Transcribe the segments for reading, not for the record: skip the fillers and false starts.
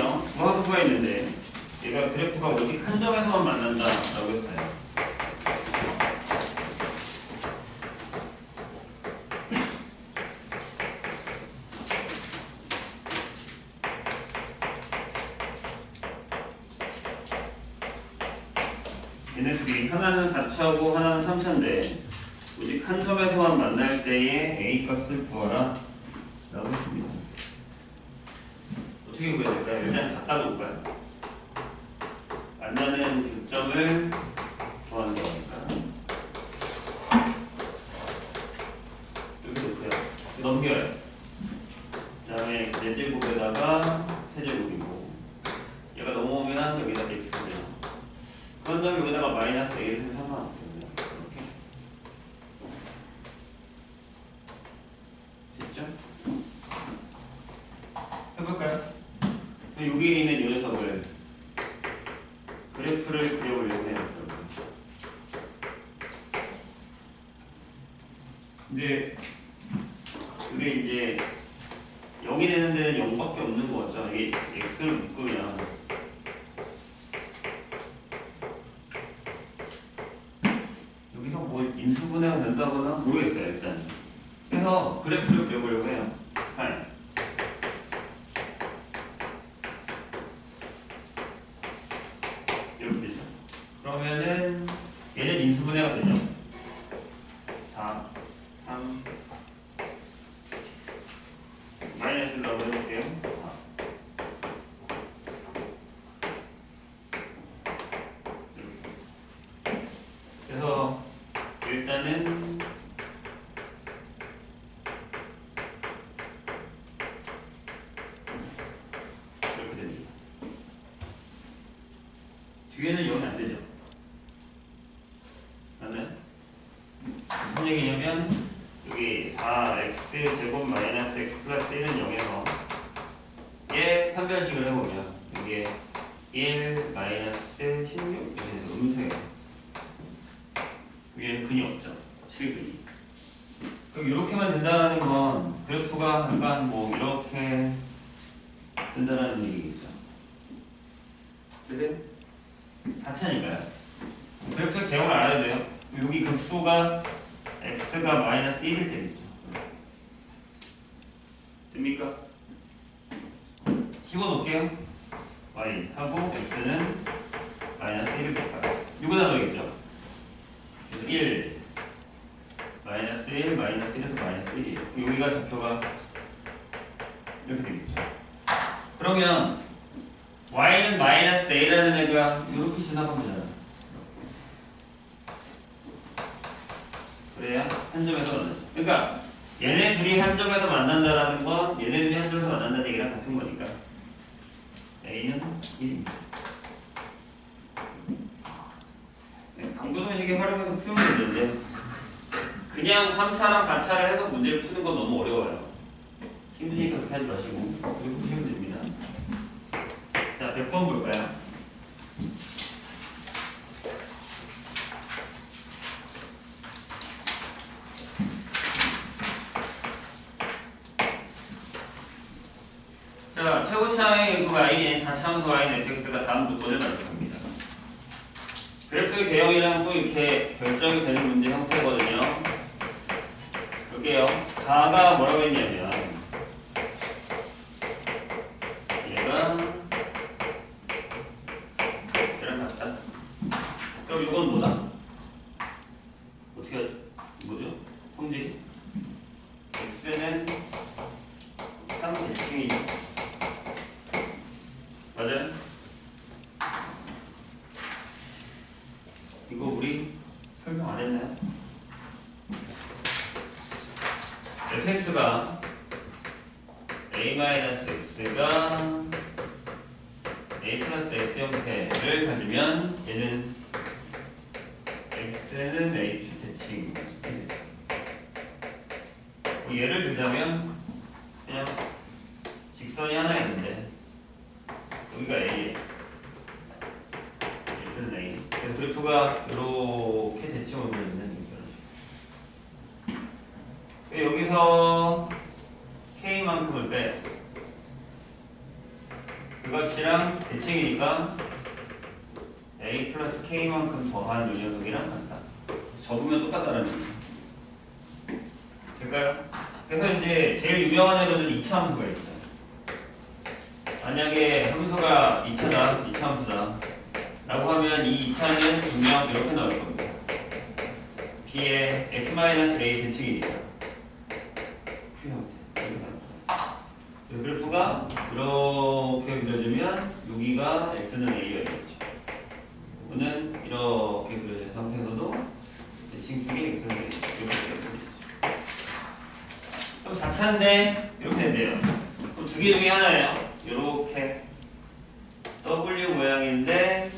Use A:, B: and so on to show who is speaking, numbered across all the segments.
A: 보면요, 두 함수가 있는데 얘가 그래프가 오직 한 점에서만 만난다라고 했어요. 얘네 둘이 하나는 4차고 하나는 3차인데 오직 한 점에서만 만날 때의 A 값을 구하라 라고 했습니다. 어떻게 구해야 될까요? 일단 갖다 놓을까요? 만나는 교점을 구하는 거니까 여기 놓고요. 넘겨요. 그 다음에 내제곱에다가 세제곱이고 얘가 넘어오면 여기다 x죠. 그런 다음에 여기다가 마이너스 a를 해도 상관없거든요. 이렇게 됐죠? 해볼까요? 여기에 있는 이 녀석을 그래프를 그려보려고 해요. 근데 이게 이제 0이 되는 데는 0밖에 없는 거 같죠? 이게 x를 묶으면 여기서 뭐 인수분해가 된다거나 모르겠어요. 일단 그래서 그래프를 그려보려고 해요. 이렇게 되죠. 그러면은 얘는 인수분해가 되죠. 4, 3 마이너스를 넣어볼게요. 그래서 일단은 이렇게 됩니다. 뒤에는 0이 안 되죠. 맞나요? 무슨 얘기냐면 여기 4x 제곱 마이너스 x 플러스 1은 0에서 얘 판별식을 해보면 여기에 1 마이너스 16 여기는 음수예요. 위에 근이 없죠. 7근이. 그럼 이렇게만 된다는 건 그래프가 약간 뭐 이렇게 된다는 얘기겠죠. 근데 4차니까요. 그래프의 개형을 알아야 돼요. 여기 급수가 x가 마이너스 1일 때겠죠. 됩니까? 집어넣을게요. y 하고 x는 마이너스 1을 곱하요. 이거 다 넣어야겠죠. 1 마이너스 1 마이너스 1에서 마이너스 1이에요. 여기가 좌표가 이렇게 되겠죠. 그러면 y는 마이너스 a라는 애가 이렇게 지나가면 되잖아. 그래야 한 점에서 만나죠. 그러니까 얘네 둘이 한 점에서 만난다라는 건 얘네 둘이 한 점에서 만난다는 얘기랑 같은 거니까 a는 1입니다. 방정식에 활용해서 풀면 되는데 그냥 3차랑 4차를 해서 문제를 푸는 건 너무 어려워요. 힘드니까 그렇게 하지 마시고 그리고 푸시면 됩니다. 자, 100번 볼까요? 자, 최고차의 요소 y는 4차함수 y는 fx가 다음 조건을 만족합니다. 그래프의 개형이랑 또 이렇게 결정이 되는 문제 형태거든요. 볼게요. 4가 뭐라고 했냐면 얘가 얘랑 같다. 그럼 이건 뭐다? 어떻게 하죠? 뭐죠? 성질이? x는 3 대칭이죠. 맞아요? 이거 우리 설명 안 했나요? fx가 a-x가 a 플러스 x 형태를 가지면 얘는 x는 h 대칭. 예를 들자면 그냥 직선이 하나 있는데 여기가 a예요. x는 a. 그래서 그래프가 이렇게 대칭으로 있는 얘기죠. 여기서 k만큼을 빼. 값이랑 대칭이니까 a 플러스 k만큼 더한 요 녀석이랑 같다. 적으면 똑같다는 얘기죠. 될까요? 그래서 이제 제일 유명한 애들은 2차 함수가 있죠. 만약에 함수가 2차다, 2차 함수다 라고 하면 이 2차는 분명 이렇게 나올 겁니다. b의 x-a 대칭이니까 그래프가 이렇게 그려지면 여기가 x는 a가 되겠죠. 이거는 이렇게 그려진 상태에서도 대칭 속에 x는 a 이렇게 되겠죠. 그럼 4차인데 이렇게 된대요. 그럼 두 개 중에 하나예요. 이렇게 W 모양인데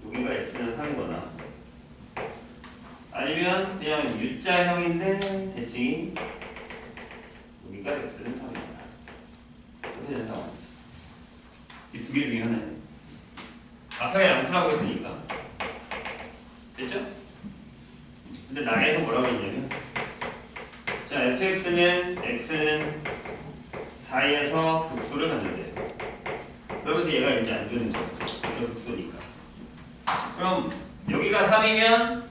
A: 여기가 x는 3이거나 아니면 그냥 U자형인데 대칭이 여기가 x는 3이거나 이렇게 되는 상황이죠. 이 두 개 중에 하나예요. 앞에 양수라고 했으니까 됐죠? 근데 나에서 뭐라고 했냐면 자 fx는 x는 4에서 극소를 갖는데요. 그러면서 얘가 이제 안 되는 거예요. 이거 극소니까. 그럼 여기가 3이면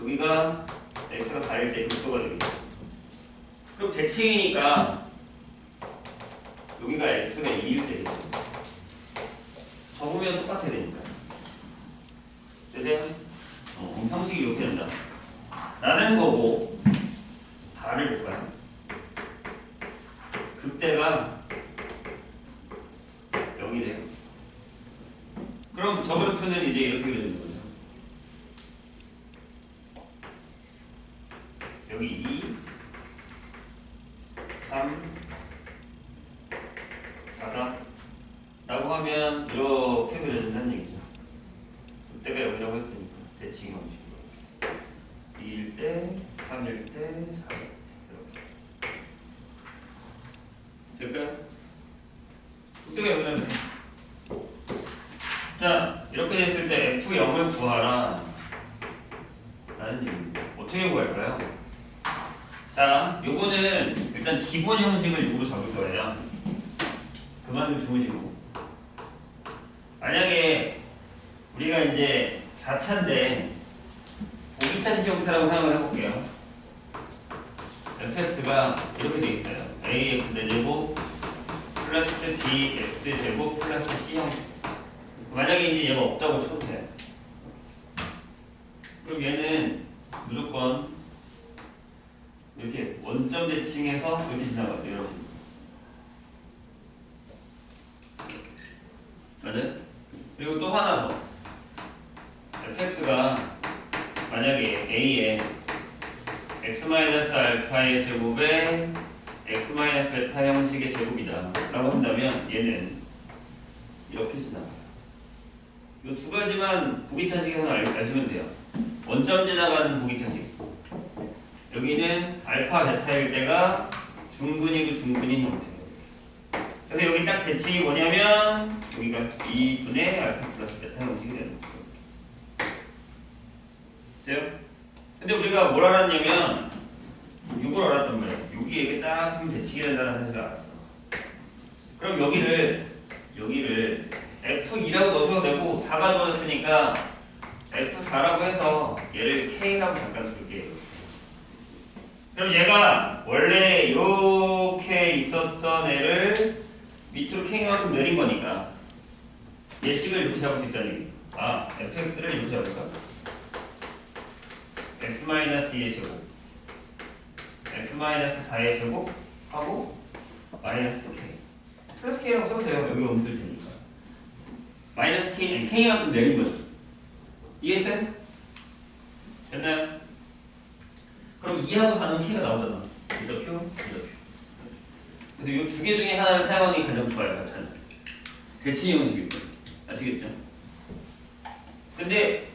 A: 여기가 x가 4일 때 극소가 되겠죠. 그럼 대칭이니까 여기가 x가 2일 때겠죠. 적으면 똑같아야 되니까. 되세요? 형식이 이렇게 된다. 라는 거고 답을 볼까요? 극대가 0이래요. 그럼 저 그래프는 이제 이렇게 그려지는 거죠. 여기 2, 3, 4다 라고 하면 이렇게 그려진다는 얘기죠. 극대가 0이라고 했으니까 대칭 형식으로 2일 때, 3일 때, 4일 때 이렇게 될까요? 극대가 0이라면 자 이렇게 됐을 때 F0을 구하라 라는 얘기입니다. 어떻게 구할까요? 자 요거는 일단 기본 형식을 일부러 잡을 거예요. 그만 좀 주무시고 만약에 우리가 이제 4차인데 보기차식 형태라고 생각을 해볼게요. fx가 이렇게 돼 있어요. ax 4제곱 플러스 bx 제곱 플러스 c 형태. 만약에 이제 얘가 없다고 쳐도 돼요. 그럼 얘는 무조건 이렇게 원점 대칭해서 이렇게 지나가요. 이렇게. 맞아요? 그리고 또 하나 더. fx가 만약에 a에 x-알파의 제곱에 x-베타 형식의 제곱이다 라고 한다면 얘는 이렇게 지나가요. 이 두 가지만 보기차식에서 아시면 돼요. 원점 지나가는 보기차식. 여기는 알파 베타일 때가 중근이고 중근인 형태예요. 그래서 여기 딱 대칭이 뭐냐면 여기가 2분의 알파 플러스 베타 형식이 되는 거예요. 돼요? 근데 우리가 뭘 알았냐면 이걸 알았단 말이에요. 여기 이게 딱 하면 대칭이 된다는 사실을 알았어. 그럼 여기를 F2라고 넣어줘도 되고 4가 넣어졌으니까 F4라고 해서 얘를 K라고 잠깐 줄게요. 그럼 얘가 원래 이렇게 있었던 애를 밑으로 K만큼 내린 거니까 얘식을 이렇게 잡을 수 있다는 얘기. 아, fx를 이렇게 잡을까? x-2의 제곱 x-4의 제곱 하고 마이너스 k 플러스 k라고 써도 돼요. 여기가 음수일 테니까 마이너스 k, 아니 k만큼 내린 거죠. 이해했어요? 됐나요? 그럼 2하고 4는 k가 나오잖아. 이더 표. 그래서 이 두 개 중에 하나를 사용하는 게 가장 좋아요. 같잖아요. 대칭 형식일 거예요. 아시겠죠? 근데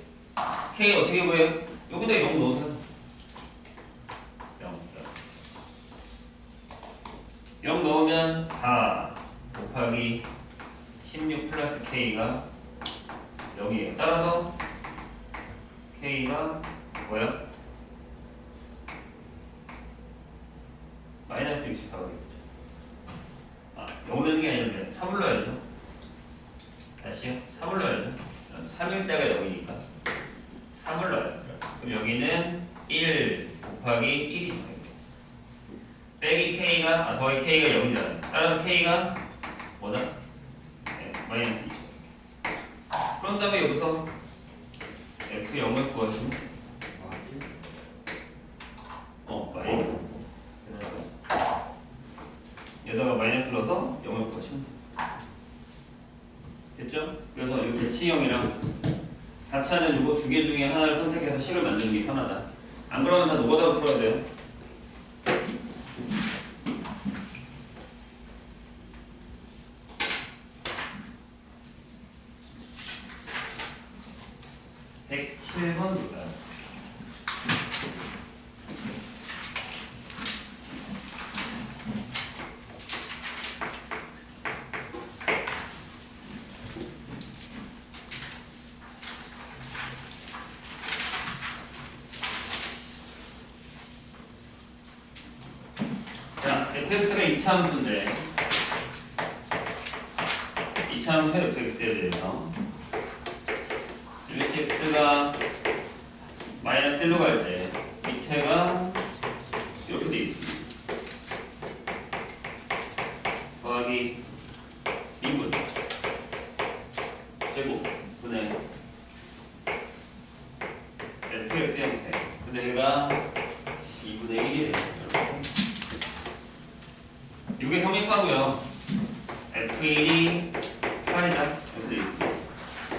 A: k 어떻게 구해요? 여기다 0 넣으세요. 0 넣으면 4 곱하기 16 플러스 k가 0이에요. 따라서 k가 뭐야? 마이너스 64가 되겠죠. 아, 0을 0을 넣는 게 아니라 3을 넣어야죠. 다시요. 3을 넣어야죠. 3일 때가 0이니까 3을 넣어요. 그럼 여기는 1 곱하기 1이죠. 빼기 K가, 더하기 K가 0이잖아요. 따라서 K가 뭐다? 네, 마이너스 2죠. 그런 다음에 여기서 F0을 구하시면 마이너스 여기다가 마이너스를 넣어서 0을 구하시면 됐죠? 그래서 이 대치형이랑 4차는 이거 두 개 중에 하나를 선택해서 식을 만드는 게 편하다. 안 그러면 다 노가다로 풀어야 돼요. fx가 이차함수인데 이차함수 fx에 대해서 x가 마이너스 1로 갈 때 밑에가 이렇게 돼 있습니다. 더하기 2분 제곱 분의 fx 형태. 근데 얘가 2분의 1이에요. 이게 성립하고요. F1이 8이다.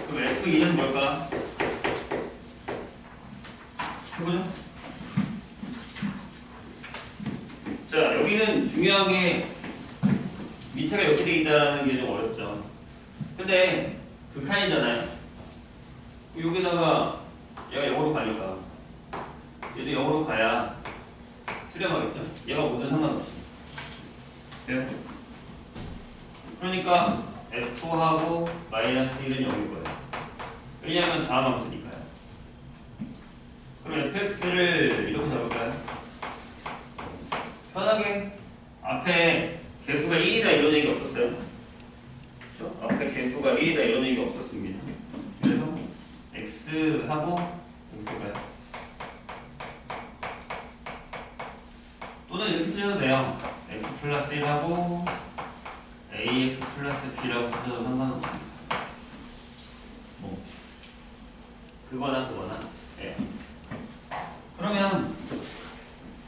A: 그럼 F2는 뭘까? 해보죠. 자, 여기는 중요한 게 밑에가 이렇게 돼 있다는 게 좀 어렵죠. 근데 극한이잖아요. 여기다가 얘가 0으로 가니까 얘도 0으로 가야 수렴하겠죠. 얘가 뭐든 상관없이. 네. 그러니까 F하고 마이너스 1은 0일 거예요. 왜냐하면 다음 함수니까요. 그럼 fx를 이렇게 잡을까요? 편하게 앞에 개수가 1이다 이런 얘기 없었어요? 그렇죠? 앞에 개수가 1이다 이런 얘기 없었습니다. 그래서 x하고 x가요. 또는 이렇게 쓰셔도 돼요. x 플러스 1하고 ax 플러스 b라고 쓰셔도 상관없습니다. 뭐 그거나 네. 그러면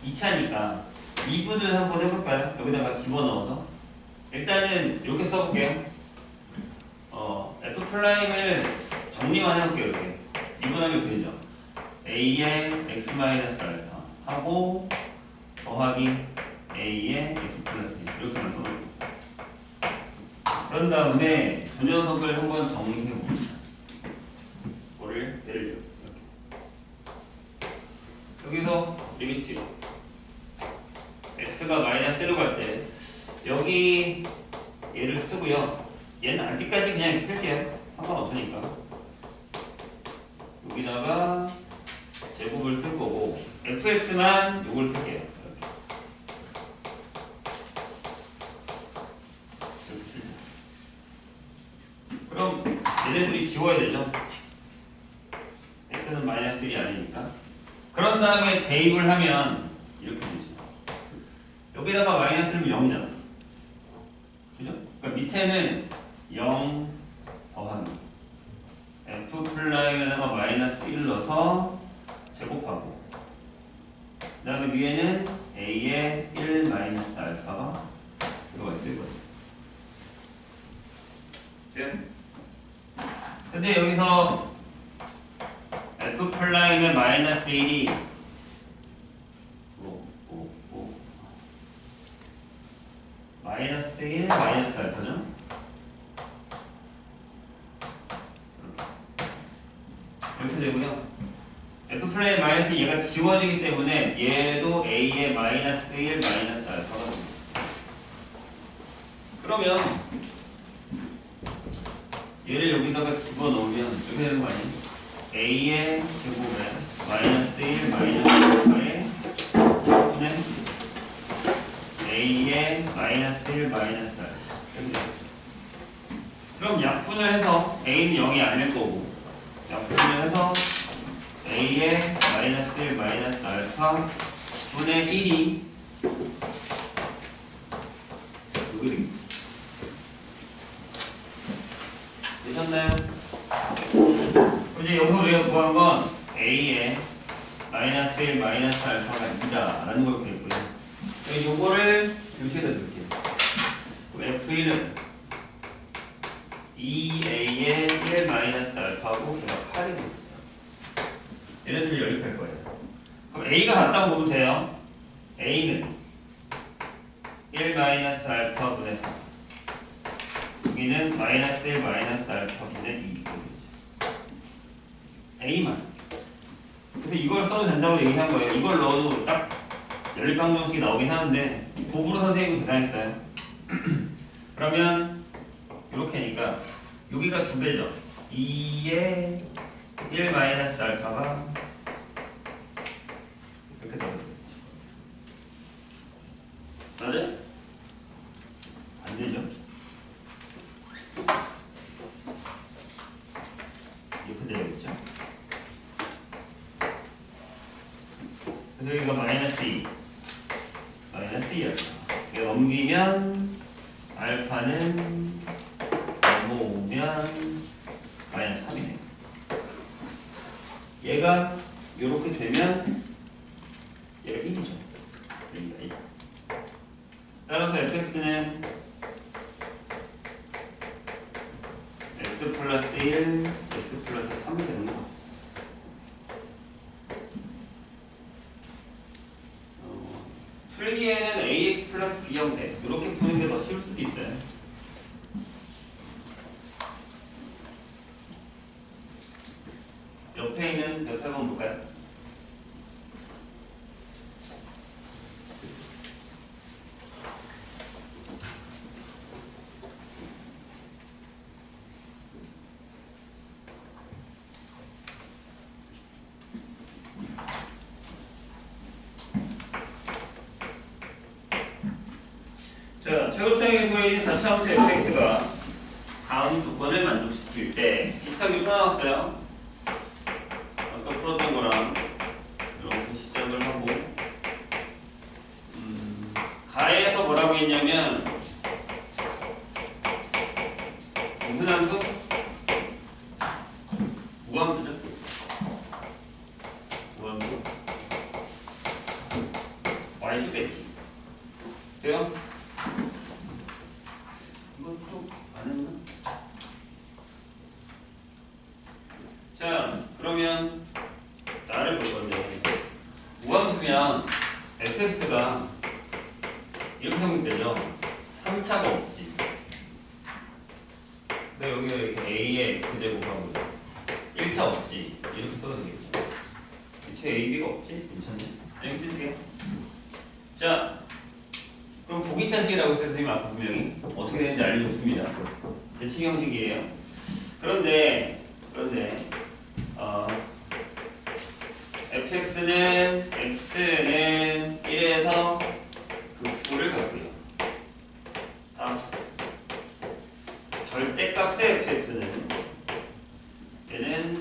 A: 2차니까 2분을 한번 해볼까요? 여기다가 집어넣어서 일단은 이렇게 써볼게요. F'을 정리만 해볼게요. 이렇게 2분하면 되죠. a의 x-알파 하고 더하기 a의 x 플러스 1 이렇게만 써볼게요. 그런 다음에 저 녀석을 한번 정리해봅니다. 뭐를 예를 들어 여기서 리미트 x가 마이너스 1로 갈 때 여기 얘를 쓰고요. 얘는 아직까지 그냥 쓸게요. 상관없으니까 여기다가 제곱을 쓸 거고 fx만 요걸 쓸게요. 그럼 얘네들이 지워야 되죠. x는 마이너스 1이 아니니까. 그런 다음에 대입을 하면 이렇게 되죠. 여기다가 마이너스는 0이잖아. 그죠? 그러니까 밑에는 0 더하기 F'에다가 마이너스 1 넣어서 제곱하고 그 다음에 위에는 A의 1 마이너스 알파가 들어가 있을 거죠. 네? 근데 여기서 F'의 마이너스 1이 마이너스 1 마이너스 알파죠? 이렇게 되고요. F'의 마이너스 얘가 지워지기 때문에 얘도 A의 마이너스 1 마이너스 알파가 됩니다. 그러면 얘를 여기다가 집어넣으면 이렇게 되는 거 아니에요? A의 제곱에 마이너스 1 마이너스 알파에 분의 A의 마이너스 1 마이너스 알파 이렇게 그럼 약분을 해서 a는 0이 아닐 거고 약분을 해서 a의 마이너스 1 마이너스 알파 분의 1이 여기 되셨나요? 이제 여기서 우리가 구한 건 a의 마이너스 1 마이너스 알파가 2다 라는 걸 구했고요. 요거를 교시에다 줄게요. f1은 2a의 1 마이너스 알파고 얘가 8이거든요. 얘네들 연립할 거예요. 그럼 a가 같다고 보면 돼요. a는 1 마이너스 알파 분의 4 여기는 마이너스 1 마이너스 알파 분의 2 a만. 그래서 이걸 써도 된다고 얘기한 거예요. 이걸 넣어도 딱 연립방정식이 나오긴 하는데 도구로 선생님은 계산했어요. 그러면 이렇게니까 여기가 2배죠. 2의 1 마이너스 알파가 이렇게 되거든요. 맞아요? 안 되죠? 이렇게 되겠죠? 그래서 여기가 마이너스 2 마이너스 2였죠. 이거 넘기면 알파는 넘어오면 마이너스 3이네. 얘가 이렇게 되면 얘가 1이죠. 여기가 1. 따라서 fx는 x 플러스 1, x 플러스 3이 되는 거. 풀기에는 ax 플러스 b형 돼. 이렇게 푸는 게 더 쉬울 수도 있어요. 옆에 있는 옆에 한번 볼까요? 자, 최고차항에서의 자체함수 fx가 다음 조건을 만족시킬 때 비슷하게 또 나왔어요. 아까 풀었던 거랑 이렇게 시작을 하고 가에서 뭐라고 했냐면 무슨 함수? 무함수죠? 무함수 y축겠지. 돼요? 자, 그러면 나를 볼 건데 무함수면 fx가 이렇게 성립되죠. 3차가 없지. 근데 여기가 이렇게 a의 x제곱하고 1차 없지. 이렇게 써도 되겠죠. 밑에 ab가 없지? 괜찮네. 여기 쓸게요. 자, 그럼 보기차식이라고 했어요. 선생님 아까 분명히 어떻게 되는지 알려줬습니다. 대칭 형식이에요. 그런데 fx는 x는 1에서 극수를 갖고요. 다음 절대값의 fx는 얘는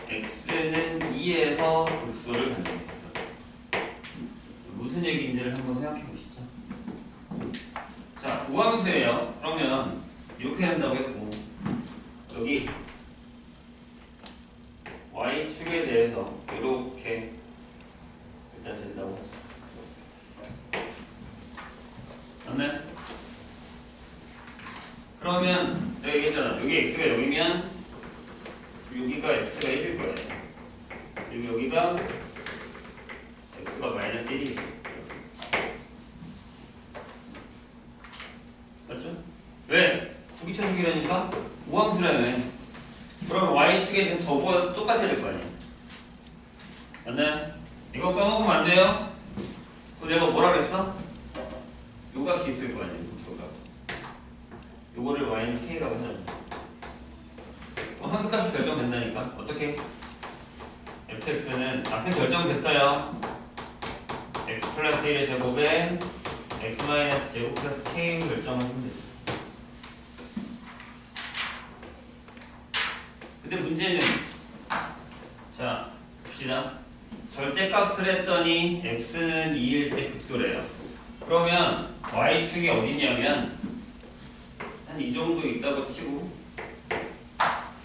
A: x는 2에서 극수를 갖는 거예요. 무슨 얘기인지를 한번 생각해 보시죠. 자, 우함수예요. 그러면 이렇게 한다고 했고 여기 y축에 대해서 이렇게 일단 된다고. 맞나요? 그러면 내가 얘기했잖아. 여기 x가 여기면 여기가 x가 1일 거예요. 그리고 여기가 x가 마이너스 1이겠죠. 맞죠? 왜? 부기차식이라니까 우함수라며. 그럼 y축에 대해서 저거와 똑같아야 될 거 아니에요. 맞나요? 이거 까먹으면 안 돼요. 그럼 내가 뭐라 그랬어? 요 값이 있을 거 아니에요. 요 값. 요거를 y-k라고 해놔. 함수값이 결정된다니까. 어떻게? fx는 앞에 결정됐어요. x 플러스 1의 제곱에 x 마이너스 제곱 플러스 k를 결정하시면 되죠. 근데 문제는 자 봅시다. 절대값을 했더니 x는 2일 때 극소래요. 그러면 y축이 어디냐면 한 이 정도 있다고 치고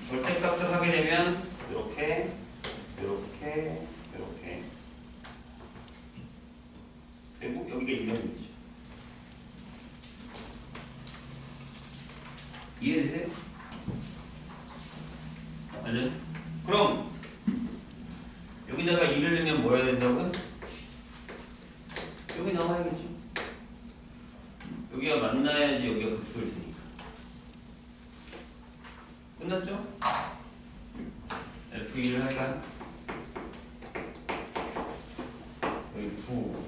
A: 절대값을 하게 되면 이렇게 그리고 여기가 2면이죠. 이해되세요? 맞아요? 그럼 여기다가 2를 넣으면 뭐 해야 된다고요? 여기 나와야겠죠. 여기가 만나야지 여기가 극소일 테니까. 끝났죠? F2를 할까요? 여기 9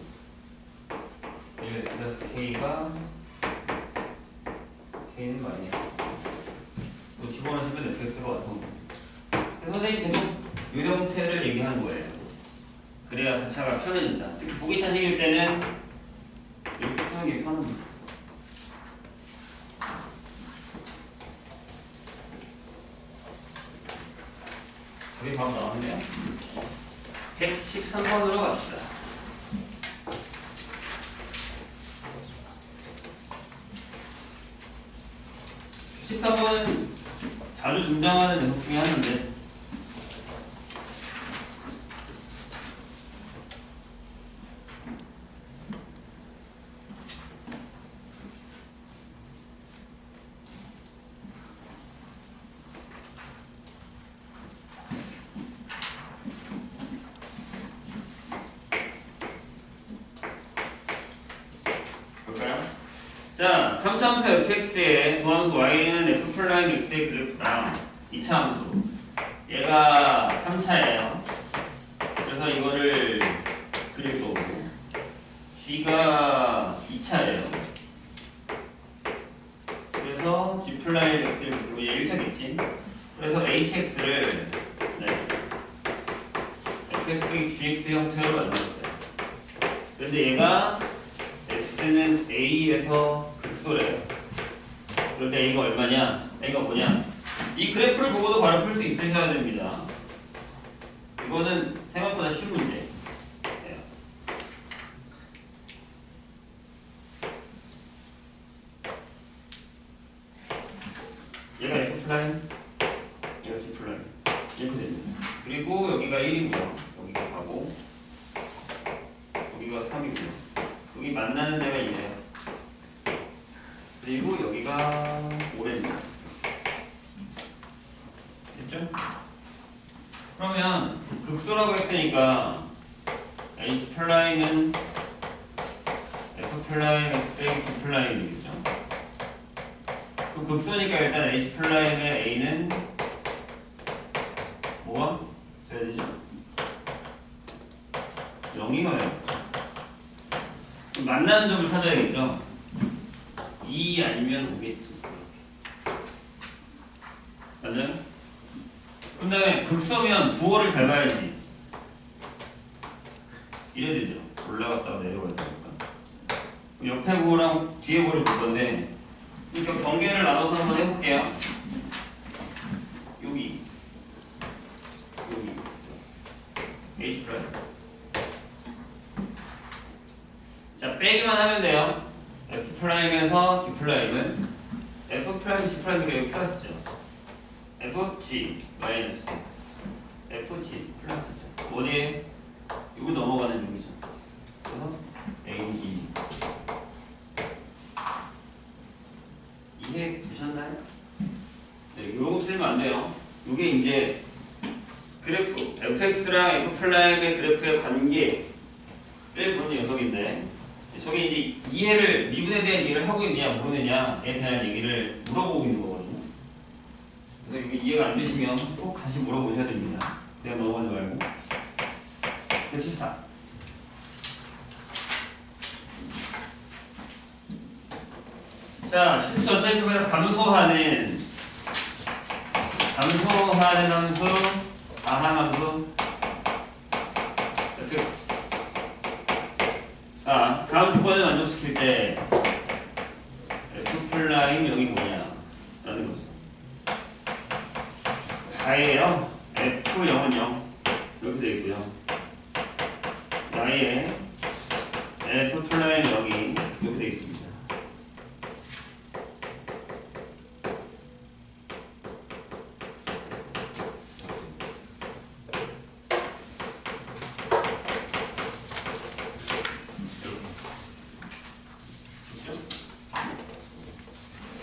A: 1 플러스 K가 K는 마이너스 뭐 집어넣으시면 fx가 와서 선생님 계속 이 형태를 얘기하는 거예요. 그래야 가차가 편해진다. 특히 보기 차식일 때는 이렇게 쓰는 게 편합니다. 답이 바로 나왔네요. 113번으로 갑시다. 113번은 자주 등장하는 녀석 중에 하나인데 자, 3차함수 fx의 도함수 y는 f'x의 그래프랑 2차 함수 얘가 3차예요. 그래서 이거를 그릴 거고 g가 2차예요. 그래서 g'x를 그리고 얘 1차겠지. 그래서 hx를 fx, gx 형태로 만들었어요. 그런데 얘가 x는 a에서 극소래요. 그럴 때 a가 얼마냐? a가 뭐냐? 이 그래프를 보고도 바로 풀 수 있으셔야 됩니다. 이거는 생각보다 쉬운 문제예요. 얘가 f 플라임, 얘가 g 플라임 이렇게 됩니다. 그리고 여기가 1이고요. 여기가 4고 여기가 3이고요. 여기 만나는 데가 이래요. 그리고 여기가 5래입니다. 됐죠? 그러면 극소라고 했으니까 H'은 F'X 빼기 G'이겠죠? 그 극소니까 일단 H'의 A는 뭐가 돼야 되죠? 0이 가요. 만나는 점을 찾아야겠죠? 2 아니면 5겠지. 맞아요? 그 다음에 극소면 부호를 잘 봐야지. 이래야 되죠. 올라갔다가 내려가야 되니까. 옆에 부호랑 뒤에 부호를 볼 건데, 이렇게 경계를 나눠서 한번 해볼게요. 여기. H 프라임. 자, 빼기만 하면 돼요. F'에서 G'은 F' G'가 여기 플러스죠. FG 마이너스 FG 플러스죠. 어디에? 이거 넘어가는 중이죠. 그래서 A는 2. 이해 되셨나요? 네, 요거 틀리면 안 돼요. 이게 이제 그래프 fx랑 F'의 그래프의 관계를 보는 녀석인데 저게 이제 이해를, 미분에 대한 이해를 하고 있느냐 모르느냐에 대한 얘기를 물어보고 있는 거거든요. 그래서 이게 이해가 안 되시면 꼭 다시 물어보셔야 됩니다. 그냥 넘어가지 말고. 114. 자, 실수 전체 부분에서 감소하는 함수, 다함함수 fx. 자, 다음 조건을 만족시킬 때 F'Y이 뭐냐 라는 거죠. 다예요. F0은 0 이렇게 되어 있고요. Y에 F 플라임 0이 이렇게 되어 있습니다.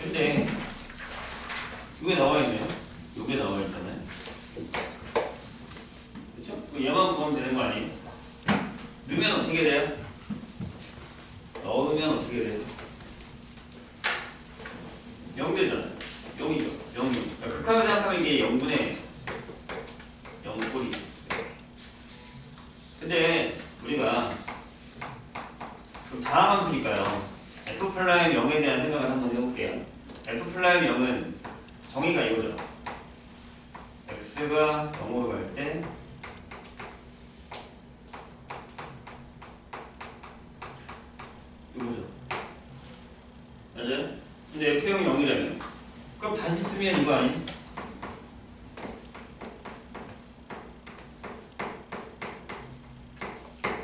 A: 근데 이게 나와 있네요. 이게 나와 있잖아요. 그렇죠? 얘만 보면 되는 거 아니에요? 넣으면 어떻게 돼요? 넣으면 어떻게 돼요? 0 되잖아요. 0이죠. 0이죠. 그러니까 극한을 생각하면 이게 0분의 0꼴이. 근데 우리가 좀 다양한 거니까요. F 플라임 0에 대한 생각을 한번 해볼게요. F 플라임 0은 정의가 이거죠. x가 0으로 갈 때 이거죠. 맞아요? 근데 F형이 0이라면 그럼 다시 쓰면 이거 아니에요?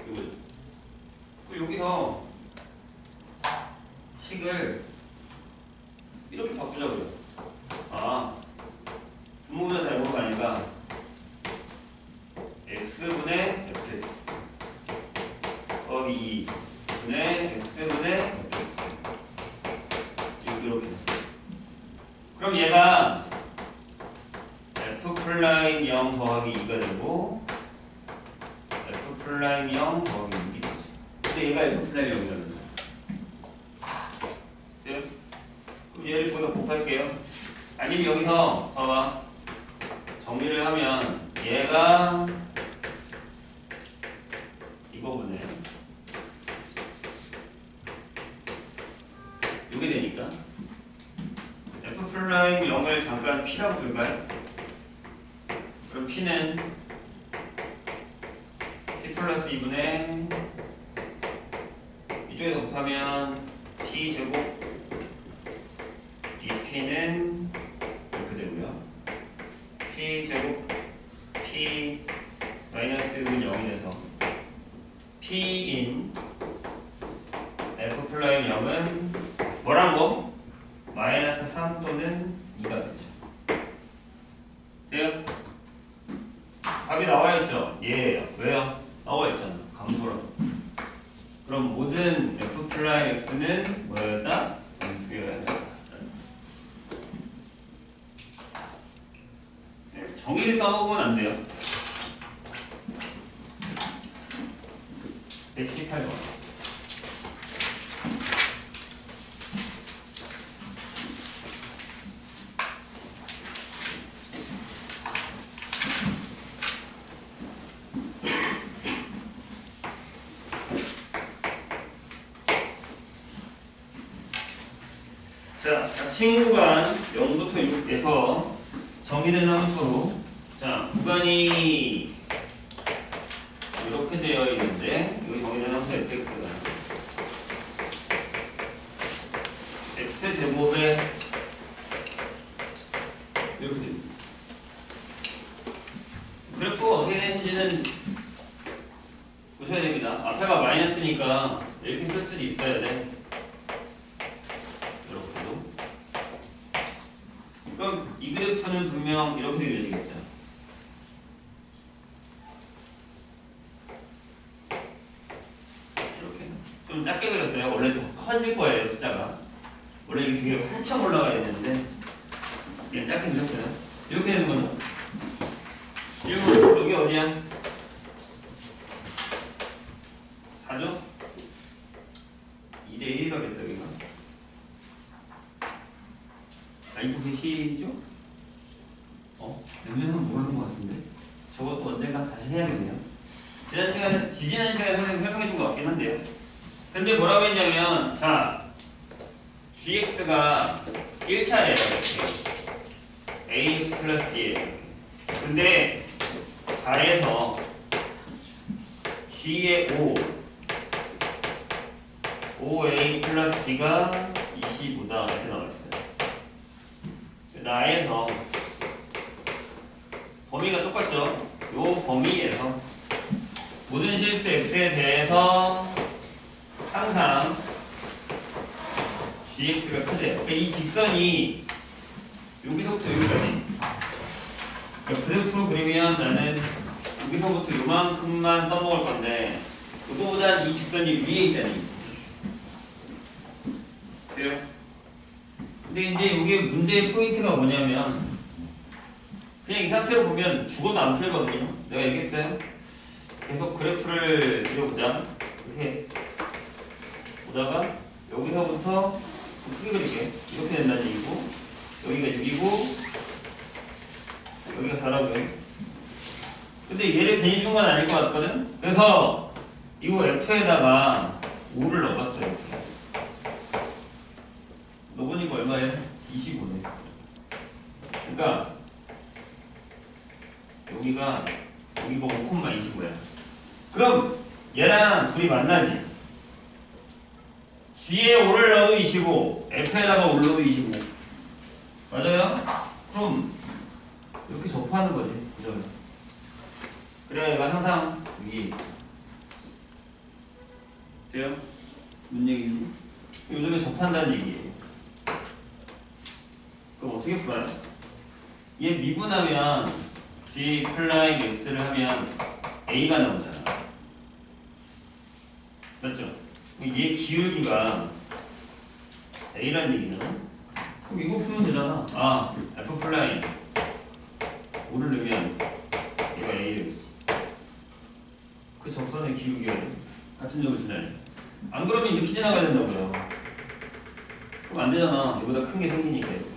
A: 이거죠. 여기서 식을 이렇게 바꾸자고요. 아, 분모보다 다 0으로 가니까 x분의 fx 더하기 2분의 x분의 fx 이렇게. 그럼 얘가 f 플라임 0 더하기 2가 되고 f 플라임 0 더하기 6이 되죠. 근데 얘가 f 플라임 0이라면 네? 그럼 얘를 거기다 곱할게요. 아니면 여기서 봐봐. 정리를 하면 얘가 이거보네. 이게 되니까 f 플라임 0을 잠깐 p라고 볼까요? 그럼 p는 p 플러스 2분의 이쪽에서 곱하면 p 제곱 dp는 이렇게 되고요. p 제곱 p 마이너스 1은 0이 돼서 p인 f 플라임 0은 뭐란 거? 마이너스 3 또는 2가 되죠. 돼요? 답이 나와 있죠? 예. 왜요? 나와 있잖아. 감소라고. 그럼 모든 f 플라임 x는 뭐였다? 음수여야 된다. 정의를 까먹으면 안 돼요. 118번. 자, 자칭 구간 0부터 6에서 정의된 함수로 자, 구간이 이렇게 되어 있는데 여기 정의된 함수 fx가 x 제곱에 이렇게 됩니다. 그래프가 어떻게 되는지는 보셔야 됩니다. 앞에가 마이너스니까 이렇게 쓸 수도 있어야 돼. 그럼 이 그래프는 분명 이렇게 그려지겠죠. 이렇게 좀 작게 그렸어요. 원래 더 커질 거예요, 숫자가. 원래 이게 되게 활짝 올라가야 되는데 그냥 작게 그렸어요. 이렇게 되는 거죠. 여기 어디야? 4죠? 2대 1이라겠다 여기가. 알고 계시죠? 몇 명은 모르는 것 같은데 저것도 언젠가 다시 해야겠네요. 지지난 시간에 선생님 설명해 준 것 같긴 한데요. 근데 뭐라고 했냐면 자 gx가 1차례예요. a 플러스 b예요. 근데 가에서 g의 5a 플러스 b가 25다 이렇게 나와 있어요. 나에서 범위가 똑같죠. 요 범위에서 모든 실수 x에 대해서 항상 gx가 크대요. 그러니까 이 직선이 여기서부터 여기까지. 그러니까 그래프로 그리면 나는 여기서부터 요만큼만 써먹을 건데 그거보다 이 직선이 위에 있다는 얘기죠. 돼요? 근데 이제 이게 문제의 포인트가 뭐냐면 그냥 이 상태로 보면 죽어도 안 풀거든요. 내가 얘기했어요. 계속 그래프를 그려보자. 이렇게 보다가 여기서부터 크게 그릴게. 이렇게 된다는 얘기고 여기가 6이고 여기가 4라고요. 근데 얘를 괜히 준 건 아닐 것 같거든. 그래서 이거 F에다가 5를 넣어봤어요. 넣어보니까 얼마예요? 25네. 그러니까 여기가 5,25야. 그럼 얘랑 둘이 만나지. G에 5를 넣어도 25, F에다가 5를 넣어도 25. 맞아요? 그럼 이렇게 접하는 거지. 그죠? 그래야 얘가 항상 위에 있고. 돼요? 뭔 얘기지? 요즘에 접한다는 얘기예요. 그럼 어떻게 풀어요? 얘 미분하면 G 플라이 X를 하면 A가 나오잖아. 맞죠? 얘 기울기가 A라는 얘기잖아. 그럼 이거 풀면 되잖아. 아, F 플라이 5를 넣으면 얘가 A를 그 적선의 기울기가 같은 점을 지나요. 안 그러면 이렇게 지나가야 된다고요. 그럼 안 되잖아. 이보다 큰 게 생기니까 이렇게.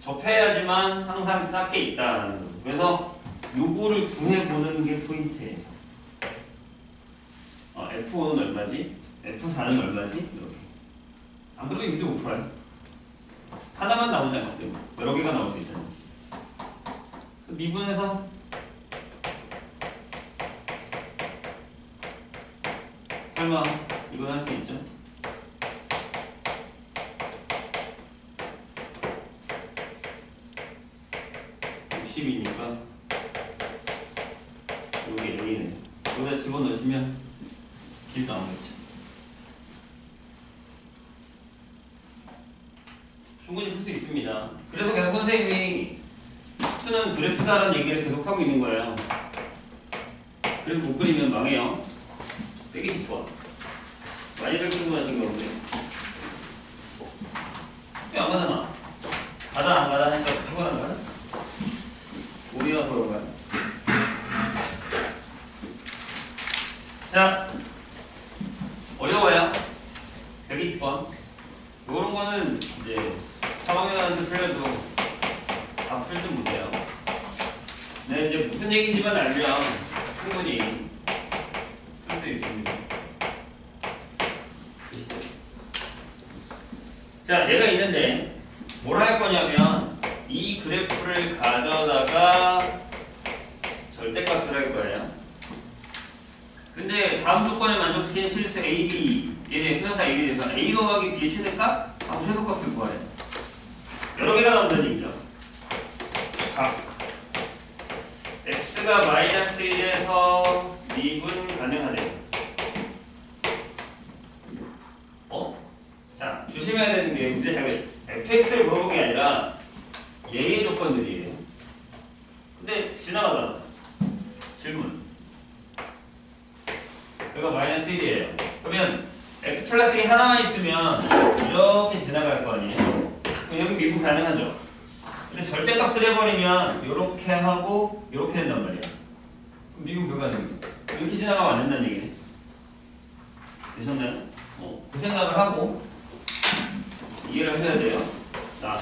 A: 접해야지만 항상 작게 있다는 거죠. 그래서 요거를 구해보는 게 포인트예요. F5는 얼마지? F4는 얼마지? 이렇게. 안 그래도 이게 못 풀어요. 하나만 나오지 않기 때문에 여러 개가 나올 수 있잖아요. 미분해서 설마 이건 할 수 있죠? 이니까 여기 A네. 여기다 집어넣으시면 길 나오겠죠. 충분히 풀 수 있습니다. 그래서 계속 선생님이 수는 그래프다라는 얘기를 계속 하고 있는 거예요. 그래서 못 그리면 망해요. 빼기 싶어. 많이들 궁금하신 거 보네. 왜 안 가잖아. 가다 안 가다 하니까 피곤한 거야? 우리가 그런가요? 자, 어려워요. 120번. 요런 거는 이제 3학년한테 풀려도 다 풀 줄 못해요. 네, 이제 무슨 얘기인지만 알면 충분히 풀 수 있습니다. 자, 얘가 있는데 뭘 할 거냐면 이 그래프를 가져다가 절대값을 할 거예요. 근데 다음 조건에 만족시키는 실수 AB 얘 대해 순서사 A에 대해서 A 더하기 B의 최대값? 최소값을 구하래요. 여러 개가 나온다는 얘기죠. X가 마이너스 1에서 미분 가능하대요. 자, 조심해야 되는 게 문제 잘 fx를 물어본 게 아니라 얘의 조건들이에요. 근데 지나가잖아. 질문. 여기가 마이너스 1이에요. 그러면 x 플러스 1 하나만 있으면 이렇게 지나갈 거 아니에요. 그럼 여기 미분 가능하죠. 근데 절대값을 해버리면 이렇게 하고 이렇게 된단 말이야. 그럼 미분 불가능해요. 이렇게 지나가면 안 된다는 얘기네. 되셨나요? 그 생각을 하고 이해를 해야 돼요. 자,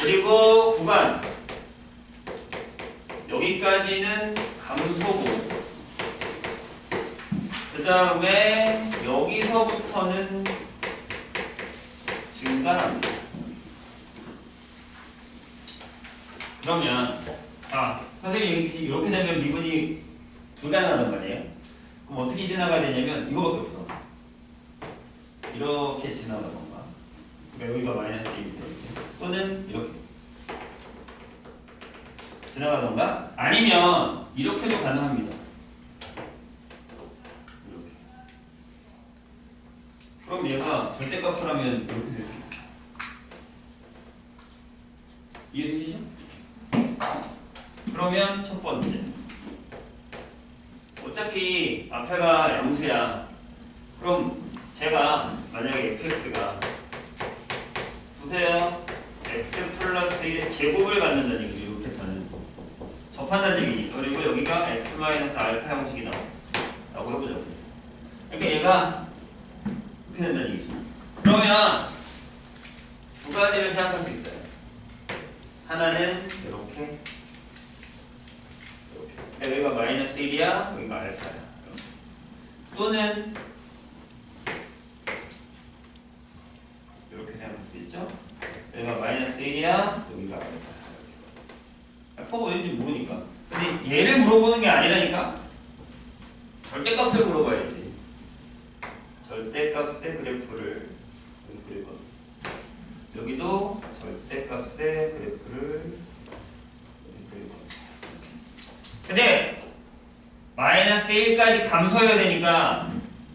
A: 그리고 구간 여기까지는 감소고 그 다음에 여기서부터는 증가합니다. 그러면 선생님 이렇게 되면 미분이 불가능하단 말이에요. 그럼 어떻게 지나가야 되냐면 이거밖에 없어. 이렇게 지나가던가. 그러니까 여기가 마이너스 1이고 또는 이렇게. 지나가던가 아니면 이렇게도 가능합니다. 이렇게. 그럼 얘가 절대값이라면 이렇게 됩니다. 이해되시죠? 그러면 첫 번째. 어차피 앞에가 양수야. 그럼 제가 만약에 fx가 보세요. x 플러스 1의 제곱을 갖는다는 얘기죠. 이렇게 가는 접한다는 얘기니까. 그리고 여기가 x 마이너스 알파 형식이 나오고 해보죠. 그러니까 얘가 이렇게 된다는 얘기죠. 그러면 두 가지를 생각할 수 있어요. 하나는 이렇게 여기가 마이너스 1이야, 여기가 알파야. 또는 이렇게 생각할 수 있죠. 여기가 마이너스 1이야, 여기가 알파야. 알파가 어딘지 모르니까. 근데 얘를 물어보는 게 아니라니까. 절대값을 물어봐야지. 절대값의 그래프를 여기 그리고 여기도 절대값의 그래프를 여기 그리고. 근데 마이너스 1까지 감소해야 되니까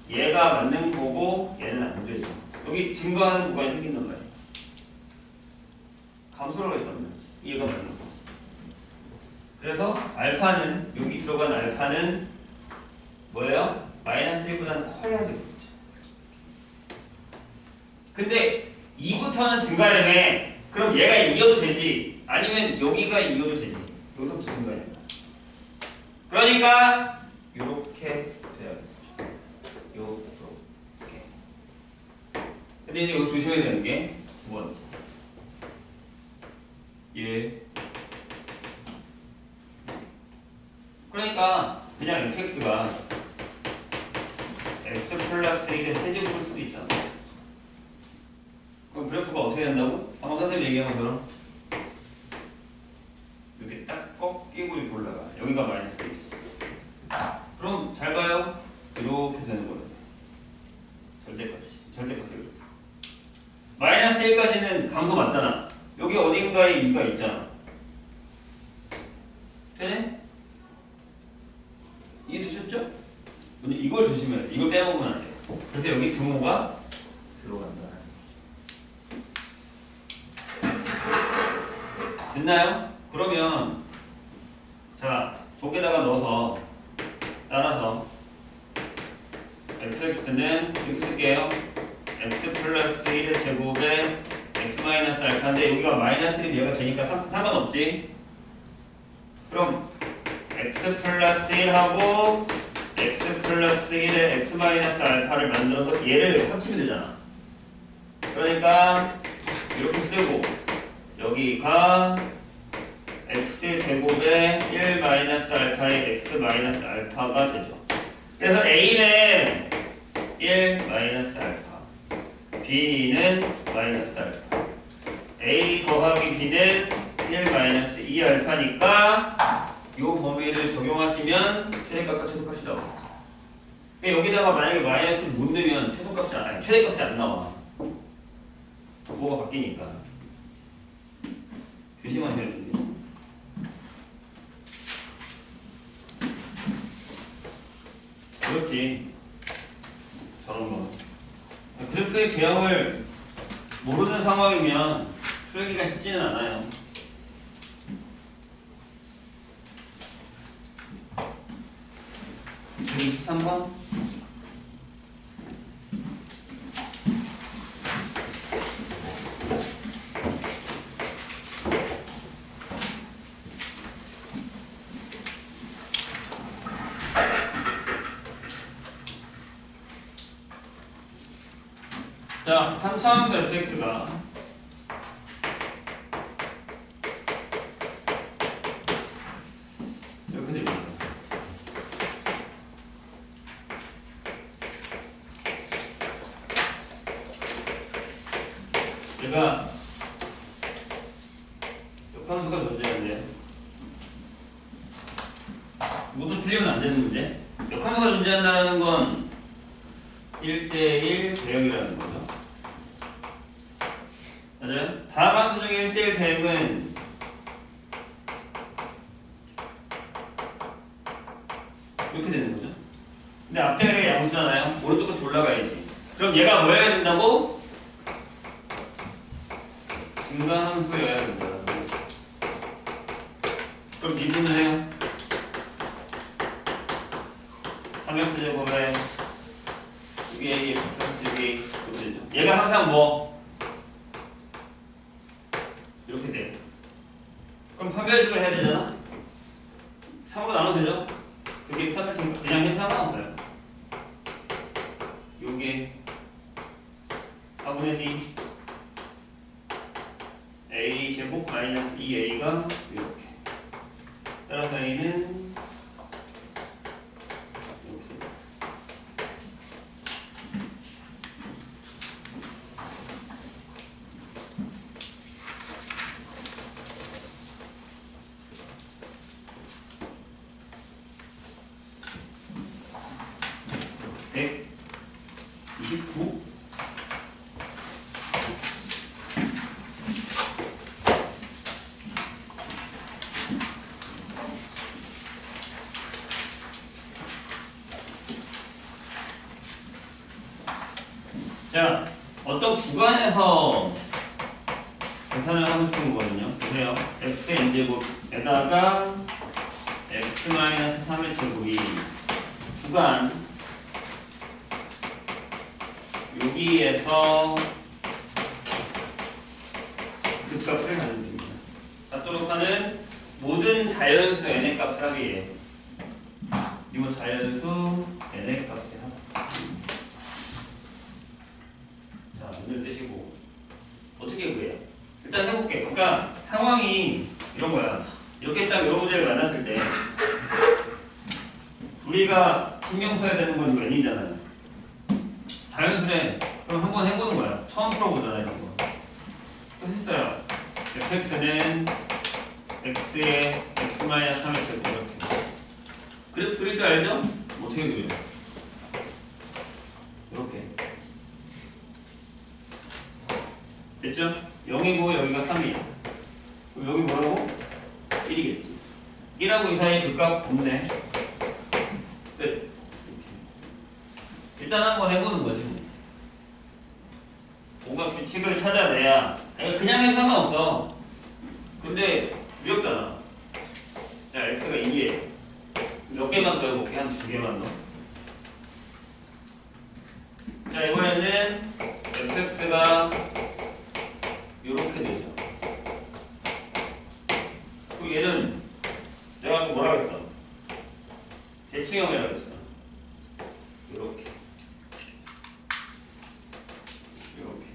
A: 얘가 맞는 거고 얘는 안 되죠. 여기 증가하는 구간이 생긴단 말이야. 감소를 했단 말이야. 얘가 맞는 거지. 그래서 알파는 여기 들어간 알파는 뭐예요? 마이너스 1보다는 커야 되겠죠. 근데 2부터는 증가라며. 그럼 얘가 이어도 되지. 아니면 여기가 이어도 되지. 여기서부터 증가해야 돼. 그러니까 요렇게 돼야겠죠. 요렇게. 근데 이제 여기 조심해야 되는 게 두 번째. 예. 그러니까 그냥 fx가 x 플러스 1의 세제곱일 수도 있잖아. 그럼 그래프가 어떻게 된다고? 방금 선생님 얘기한 것처럼 이렇게 딱 꺾이고 이렇게 올라가. 여기가 마이너스 1. 그럼 잘 봐요. 이렇게 되는 거예요. 절대값이. 마이너스 1까지는 감소 맞잖아. 여기 어딘가에 2가 있잖아. 되네? 이해되셨죠? 근데 이걸 조심해야 돼. 이걸 빼먹으면 안 돼. 그래서 여기 등호가 들어간다. 됐나요? 그러면 자, 족에다가 넣어서 따라서 fx는 여기 쓸게요. x 플러스 1의 제곱에 x 마이너스 알파인데 여기가 마이너스 1이 얘가 되니까 상관없지. 그럼 x 플러스 1하고 x 플러스 1의 x 마이너스 알파를 만들어서 얘를 합치면 되잖아. 그러니까 이렇게 쓰고 여기가 x 제곱에 1 마이너스 알파의 x 마이너스 알파가 되죠. 그래서 a는 1 마이너스 알파, b는 마이너스 알파, a 더하기 b는 1 마이너스 2 알파니까 이 범위를 적용하시면 최대값과 최소값이 나옵니다. 여기다가 만약에 마이너스를 못 넣으면 최대값이 안 나와. 뭐가 바뀌니까. 조심하셔야 됩니다. 어렵지. 저런 거. 그래프의 개형을 모르는 상황이면 풀기가 쉽지는 않아요. 지금 13번. 자, 3차원수 fx가 이렇게 됩니다. 얘가 역함수가 존재하는데 모두 틀리면 안 되는 문제. 역함수가 존재한다는 건 1대1 대역이라는 거죠. 맞아요? 다함함수 중에 1대1 대역은 근데 앞자리가 양수잖아요. 오른쪽 끝이 올라가야지. 그럼 얘가 뭐여야 된다고? 증가함수여야 된다. 그럼 미분을 해요. 3x 제곱에 6a 플러스 6a 얘가 항상 뭐? 이렇게 돼. 그럼 판별식을 해야 되잖아? 3으로 나눠도 되죠? 그게 편할 테니까 그냥 해도 상관없어요. 요게 4분의 D a 제곱 마이너스 2a가 이렇게 따라서 a는 이렇게 백 29 자, 어떤 구간에서 계산을 하고 싶은 거거든요. 보세요. x의 n제곱에다가 x-3의 제곱이 구간 여기에서 극값을 가져줍니다. 갖도록 하는 모든 자연수 n의 값을 합의해요. 이거 자연수 n의 값을 합. 자, 눈을 뜨시고 어떻게 구해요? 일단 해볼게. 그러니까 상황이 이런 거야. 이렇게 딱 이런 문제를 만났을 때 우리가 신경 써야 되는 건 이거 n이잖아요. 자연수래. 그럼 한번 해보는 거야. 처음 풀어보잖아 이런 거. 또 했어요. fx는 x의 x-3의 제곱 이렇게. 그래프 그릴 줄 알죠? 어떻게 그려요? 이렇게. 됐죠? 0이고 여기가 3이야. 그럼 여기 뭐라고? 1이겠지. 1하고 이 사이에 그 값 없네. 끝. 일단 한번 해보는 거지. 뭔가 규칙을 찾아내야. 그냥 해도 상관없어. 근데 두렵잖아. 자, x가 2에 몇 개만 더 해볼게. 한 2개만 더. 자, 이번에는 fx가 이렇게 되죠. 그리고 얘는 내가 아까 뭐라고 했어? 대칭형이라고 했어. 이렇게. 이렇게.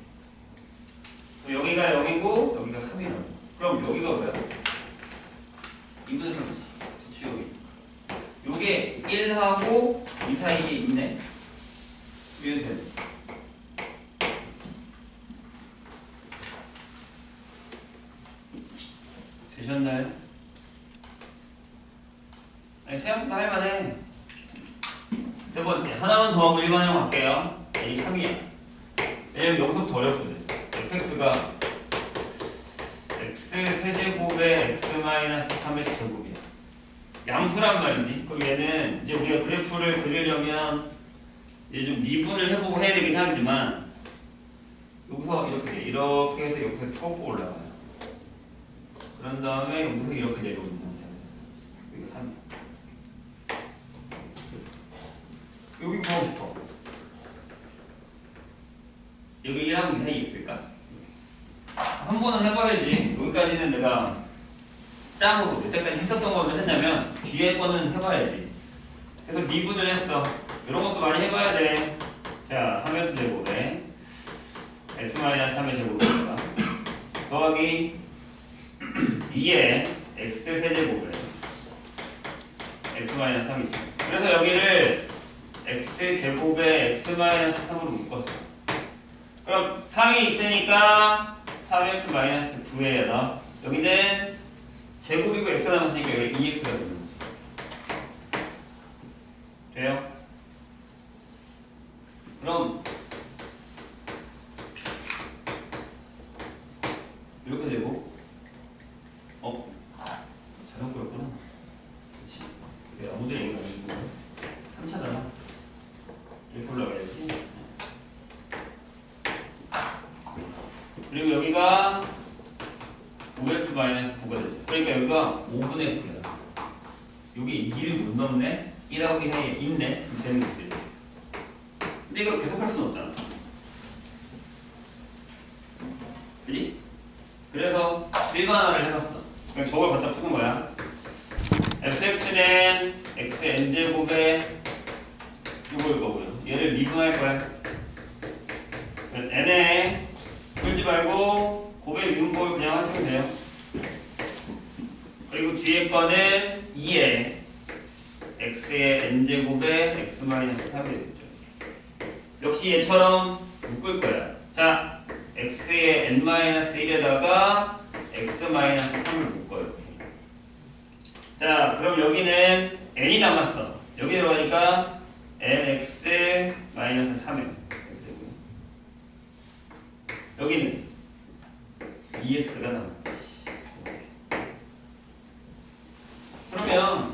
A: 여기가 0이고 여기가 3이라고. 그럼 여기가 뭐야? 2분의 3이지. 대칭형이. 요게 1하고 이 사이에 있네. 이해도 돼? 되셨나요? 아니, 생각보다 할만해. 세 번째. 하나만 더 하고 일반형 할게요. A 3이야. 왜냐면 여기서부터 어렵거든. fx가 x 세제곱에 x-3의 제곱이야. 양수란 말이지. 그럼 얘는 이제 우리가 그래프를 그리려면 이제 좀 미분을 해보고 해야 되긴 하지만 여기서 이렇게 해서 여기서 쭉 올라가요. 그런 다음에 여기서 이렇게 내려오는 거야. 여기가 3이야. 여기 구하고 싶어. 여기 1하고 2 사이에 있을까? 한 번은 해봐야지. 여기까지는 내가 짱으로 여태까지 했었던 거를 했냐면 뒤에 거는 해봐야지. 그래서 미분을 했어. 이런 것도 많이 해봐야 돼. 자, 3x 제곱에 x-3의 제곱이니까 더하기 2에 x 세제곱에 x-3이죠. 그래서 여기를 x제곱에 x-3으로 묶었어. 그럼 3이 있으니까 3x-9에다 여기는 제곱이고 x가 남았으니까 여기 2x가 되는 거죠. 돼요? 그럼 이렇게 되고 잘못 그렸구나. 그렇지. 아무도 얘기가 안 해주는 거야. 3차잖아. 5x 마이너스 9가 되죠. 그러니까 여기가 5분의 9야. 여기 2를 못 넘네? 1하고 2 사이에 있네? 그럼 되는 거지. 근데 이걸 계속 할 수는 없잖아. 그지? 그래서 일반화를 해봤어. 그냥 저걸 갖다 푸는 거야. fx는 xn제곱에 이거일 거고요. 얘를 미분할 거야. n에 풀지 말고 곱의 미분법을 그냥 하시면 돼요. 그리고 뒤에 거는 2에 x의 n제곱에 x-3이 되겠죠. 역시 얘처럼 묶을 거야. 자, x의 n-1에다가 x-3을 묶어요. 자, 그럼 여기는 n이 남았어. 여기 들어가니까 nx-3에 여기는 2x가 남았지. 그러면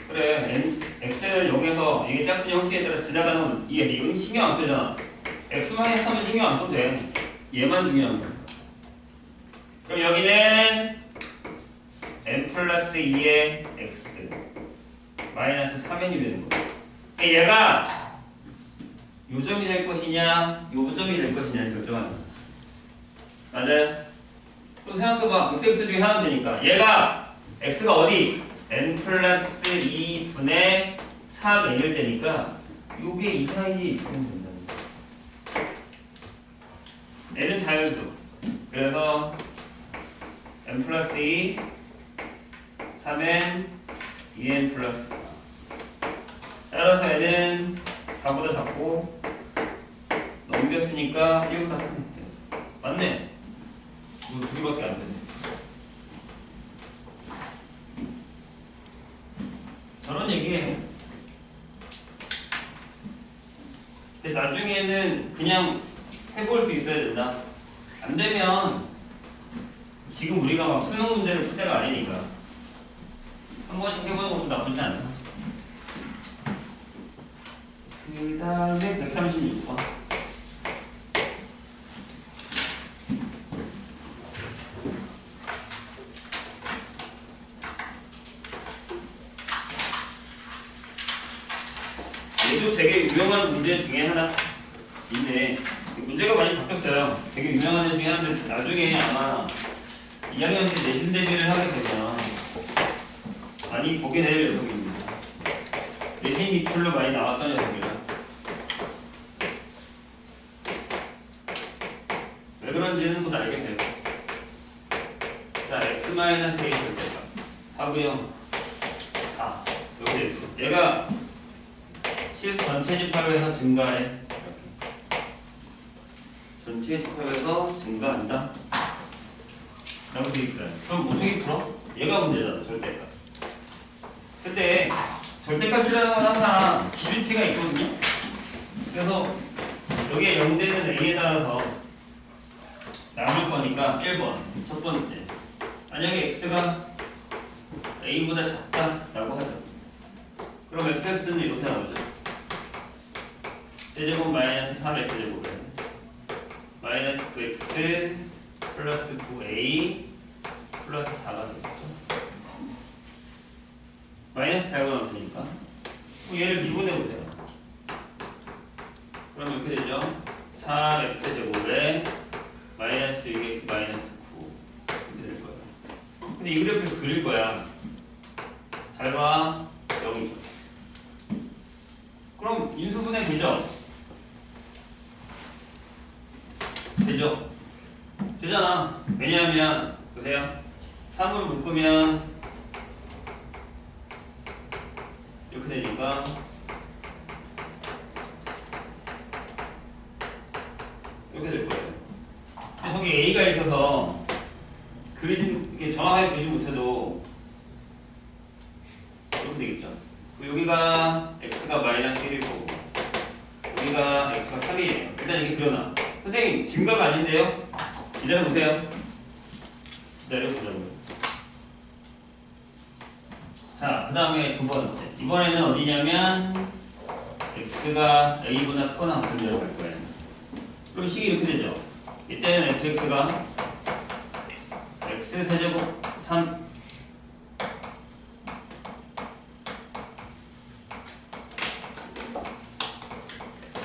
A: 그래 x를 0에서 이게 짝수냐 홀수에 따라 지나가는 건 이건 신경 안 쓰잖아. x-3은 신경 안 써도 돼. 얘만 중요한 거야. 그럼 여기는 n 플러스 2의 x 마이너스 3n이 되는 거야. 얘가 요점이 될 것이냐 요점이 될 것이냐를 결정하는 거야. 맞아요? 그럼 생각해봐. 극대수 중에 하나 되니까 얘가 x가 어디? n 플러스 2분의 3n일 때니까 요게 이 사이에 있으면 된다는 거야. n은 자연수. 그래서 n 플러스 2 3n 2n 플러스 4. 따라서 n은 4보다 작고 넘겼으니까 1보다 크네. 맞네? 이거 두 개밖에 안 되네. 저런 얘기해. 근데 나중에는 그냥 해볼 수 있어야 된다. 안 되면 지금 우리가 막 수능 문제를 풀 때가 아니니까 한 번씩 해보는 것도 나쁘지 않다. 그 다음에 136번. 얘도 되게 유명한 문제 중에 하나 있네. 문제가 많이 바뀌었어요. 되게 유명한 애 중에 하나인데 나중에 아마 2학년 때 내신 대비를 하게 되면 많이 보게 될 녀석입니다. 내신 기출로 많이 나왔던 녀석이라. 왜 그런지는 곧 알게 돼요. 자, x-a 절대값 하고요. 4. 여기 얘가 실수 전체 집합에서 증가해. 이렇게. 전체 집합에서 증가한다. 라고 되어 있어요. 그럼 어떻게 풀어? 얘가 문제잖아, 절대값. 근데 절대값이라는 건 항상 기준치가 있거든요. 그래서 여기에 0되는 a에 따라서 남을 거니까 1번 첫 번째, 만약에 x가 a보다 작다라고 하죠. 그럼 fx는 이렇게 나오죠. 세제곱 마이너스 3x제곱에 마이너스 9x 플러스 9a 플러스 4가 되겠죠. 마이너스 잘 나왔으니까 얘를 미분해보세요. 그럼 이렇게 되죠. 4x제곱에 마이너스 6x 마이너스 9 이렇게 될 거예요. 근데 이 그래프를 그릴 거야. 잘 봐. 0이죠. 그럼 인수분해 되죠? 되죠? 되잖아. 왜냐하면 보세요. 3으로 묶으면 이렇게 되니까 이렇게 될 거예요. 근데 저기 A가 있어서 이렇게 정확하게 그리지 못해도 이렇게 되겠죠. 여기가 x가 마이너스 1일 거고 여기가 x가 3이에요. 일단 이렇게 그려놔. 선생님 증가가 아닌데요? 기다려보세요. 기다려보자고요. 자, 그 다음에 두 번째. 이번에는 어디냐면 x가 a보다 크거나 같은 데로 갈 거예요. 그럼 식이 이렇게 되죠. 이때는 fx가 x 세제곱 3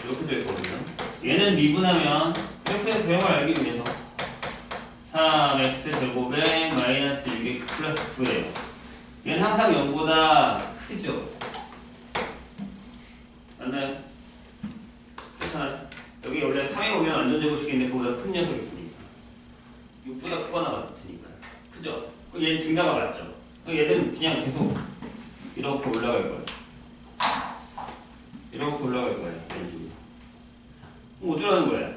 A: 이렇게 될 거거든요. 얘는 미분하면 이렇게 대형을 알기 위해서 3x 제곱에 마이너스 6x 플러스 9예요. 얘는 항상 0보다 크죠? 맞나요? 그렇잖아요. 여기 원래 3에 오면 안전제곱식인데 그보다 큰 녀석이 있으니까 6보다 크거나 같으니까 그죠? 그럼 얘는 증가가 맞죠? 그럼 얘는 그냥 계속 이렇게 올라갈 거예요. 이렇게 올라갈 거예요. 이런 식으로. 그럼 어쩌라는 거예요?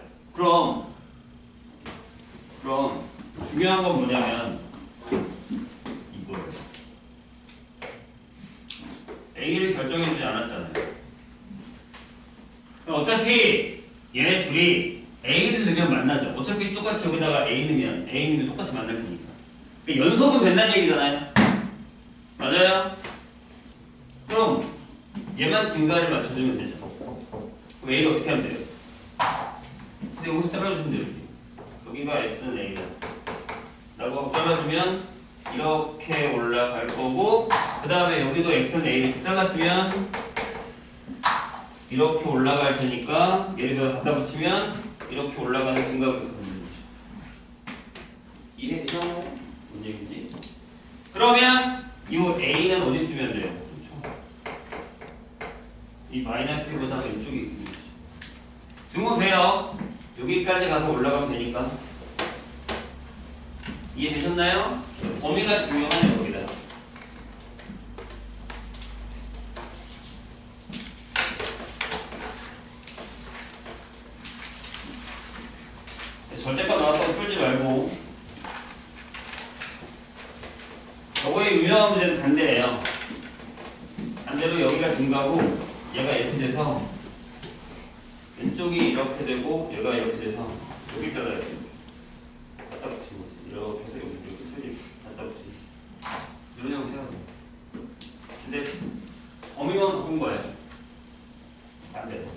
A: 그럼 중요한 건 뭐냐면 이거예요. A를 결정해주지 않았잖아요. 그럼 어차피 얘네 둘이 A를 넣으면 만나죠. 어차피 똑같이 여기다가 A 넣으면 똑같이 만날 테니까. 그러니까 연속은 된다는 얘기잖아요. 맞아요? 그럼 얘만 증가를 맞춰주면 되죠. 그럼 A를 어떻게 하면 돼요? 근데 여기서 잘라주시면 돼요. 여기가 X는 A다 라고 하고 잘라주면 이렇게 올라갈 거고, 그 다음에 여기도 X는 A를 이렇게 잘랐으면 이렇게 올라갈 테니까 얘를 갖다 붙이면 이렇게 올라가는 증가가 되는 거죠. 이해되죠? 뭔 얘기인지? 그러면 이 A는 어디 쓰면 돼요? 그렇죠? 이 마이너스 1보다 왼쪽에 있으면 되죠. 등호돼요. 여기까지 가서 올라가면 되니까. 이해되셨나요? 범위가 중요하네요. 거기다. 절대값 나왔다고 풀지 말고. 저거의 유명한 문제는 반대예요. 반대로 여기가 증가고 얘가 이렇게 돼서 왼쪽이 이렇게 되고 얘가 이렇게 돼서 여기 잘라야 돼요. 갖다 붙이고 이렇게 해서 여기 이렇게 갖다 붙이고 이런 형태가 돼요. 근데 범위만 바꾼 거예요. 반대로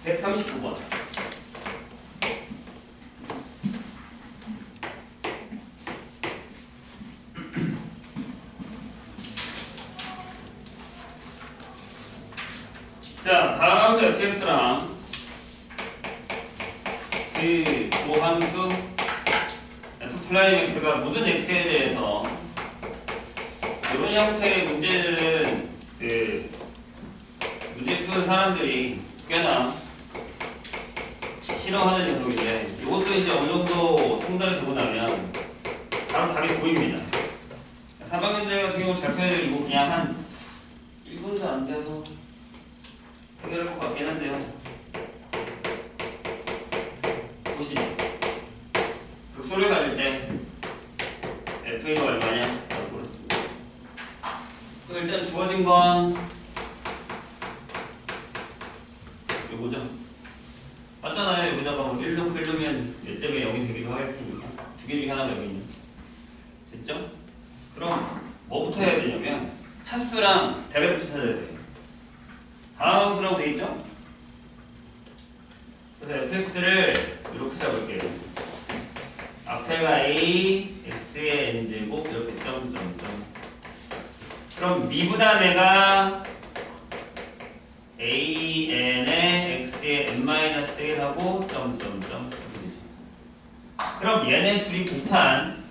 A: 139번 자, 다함수 fx랑 그 고함수 f'(x가) 모든 x에 대해서 이런 형태의 문제들은 그 문제 푸는 사람들이 꽤나 싫어하는 녀석인데, 이것도 이제 어느 정도 통달이 되고 나면 바로 답이 보입니다. 3학년들 같은 경우 잘 펴야 이거 그냥 한 1분도 안 돼서 해결할 것 같긴 한데요. 보시죠. 극소를 가질 때 FA가 얼마냐? 라고 물었습니다. 그럼 일단 주어진 건 요거죠. 맞잖아요. 여기다가 뭐 1 넣고 1 넣으면 얘 때문에 0이 되기도 할 테니까 두 개 중에 하나가 여기 있는. 됐죠? 그럼 뭐부터 해야 되냐면 차수랑 대괄호를 찾아야 돼요. 다함수라고 되어 있죠? 그래서 fx를 이렇게 잡을게요. 앞에가 a, x의 n제곱 이렇게 점점점. 그럼 미분한 애가 a, n에 x의 n-1하고 점점점. 그럼 얘네 둘이 곱한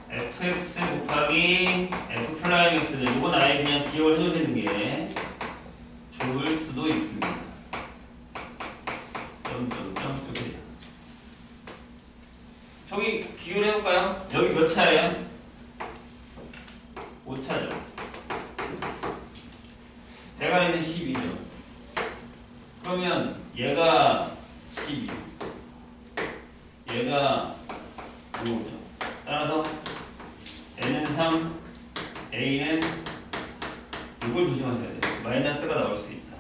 A: fx 곱하기 f'(x는 이건 아예 그냥 기억을 해놓으시는 게 좋을 수도 있습니다. 점점점 이렇게. 저기 비교를 해볼까요? 여기 몇 차예요? 5차죠. 대괄호는 12죠. 그러면 얘가 12, 얘가 5죠. 따라서 n은 3, a는 이걸 조심하셔야 돼요. 마이너스가 나올 수 있다.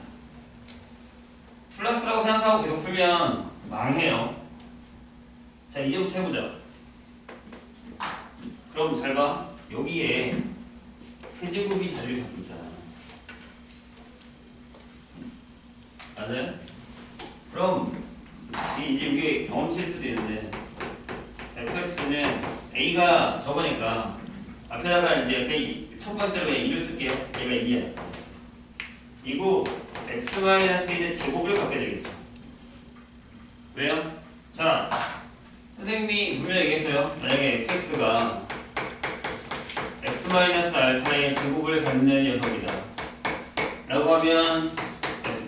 A: 플러스라고 생각하고 계속 풀면 망해요. 자, 이제부터 해보자. 그럼 잘 봐. 여기에 세제곱이 자리를 잡고 있잖아. 맞아요? 그럼 이제 이게 경험치일 수도 있는데 fx는 a가 저거니까 앞에다가 이제 첫 번째로 2를 쓸게요. 얘가 2야. 이고 x-1의 제곱을 갖게 되겠죠. 왜요? 자, 선생님이 분명히 얘기했어요. 만약에 fx가 x-알파의 제곱을 갖는 녀석이다 라고 하면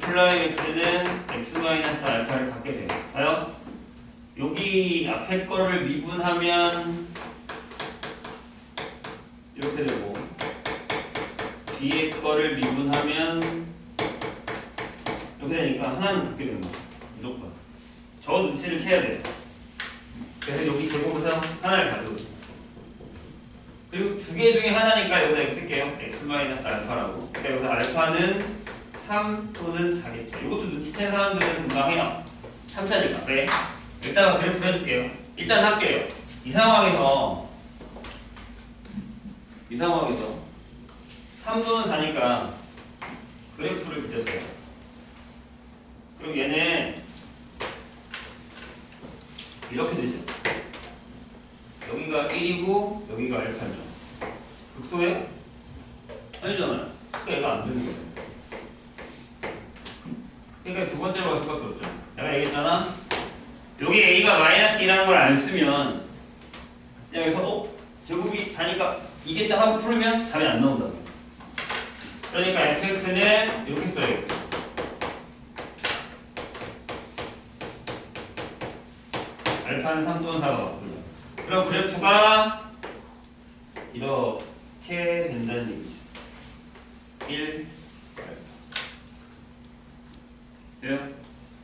A: fx는 x-알파를 갖게 돼요. 봐요. 여기 앞에 거를 미분하면 이렇게 되고 뒤에 거를 미분하면 이렇게 되니까 하나는 갖게 되는 거야. 무조건. 저 눈치를 채야 돼요. 그래서 여기 제곱에서 하나를 가져오고 그리고 두 개 중에 하나니까 여기다 이렇게 쓸게요. x-알파라고. 그래서 알파는 3 또는 4겠죠. 이것도 눈치챈 사람들은 금방 해요. 3, 4니까. 왜? 일단 그래프 해줄게요. 일단 할게요. 이 상황에서 3 또는 4니까 그래프를 그렸어요. 그럼 얘는 이렇게 되죠. 여기가 1이고 여기가 알파죠. 극소예요? 아니잖아요. 그러니까 얘가 안 되는 거예요. 그러니까 두 번째로 갈 수밖에 없죠. 내가 얘기했잖아. 여기 a가 -2라는 걸 안 쓰면 그냥 여기서 제곱이 4니까 이겠다 하고 풀면 답이 안 나온다고. 그러니까 fx는 이렇게 써야겠죠. 알파는 3 또는 4가 맞고요. 그럼 그래프가 이렇게 된다는 얘기죠. 1 돼요?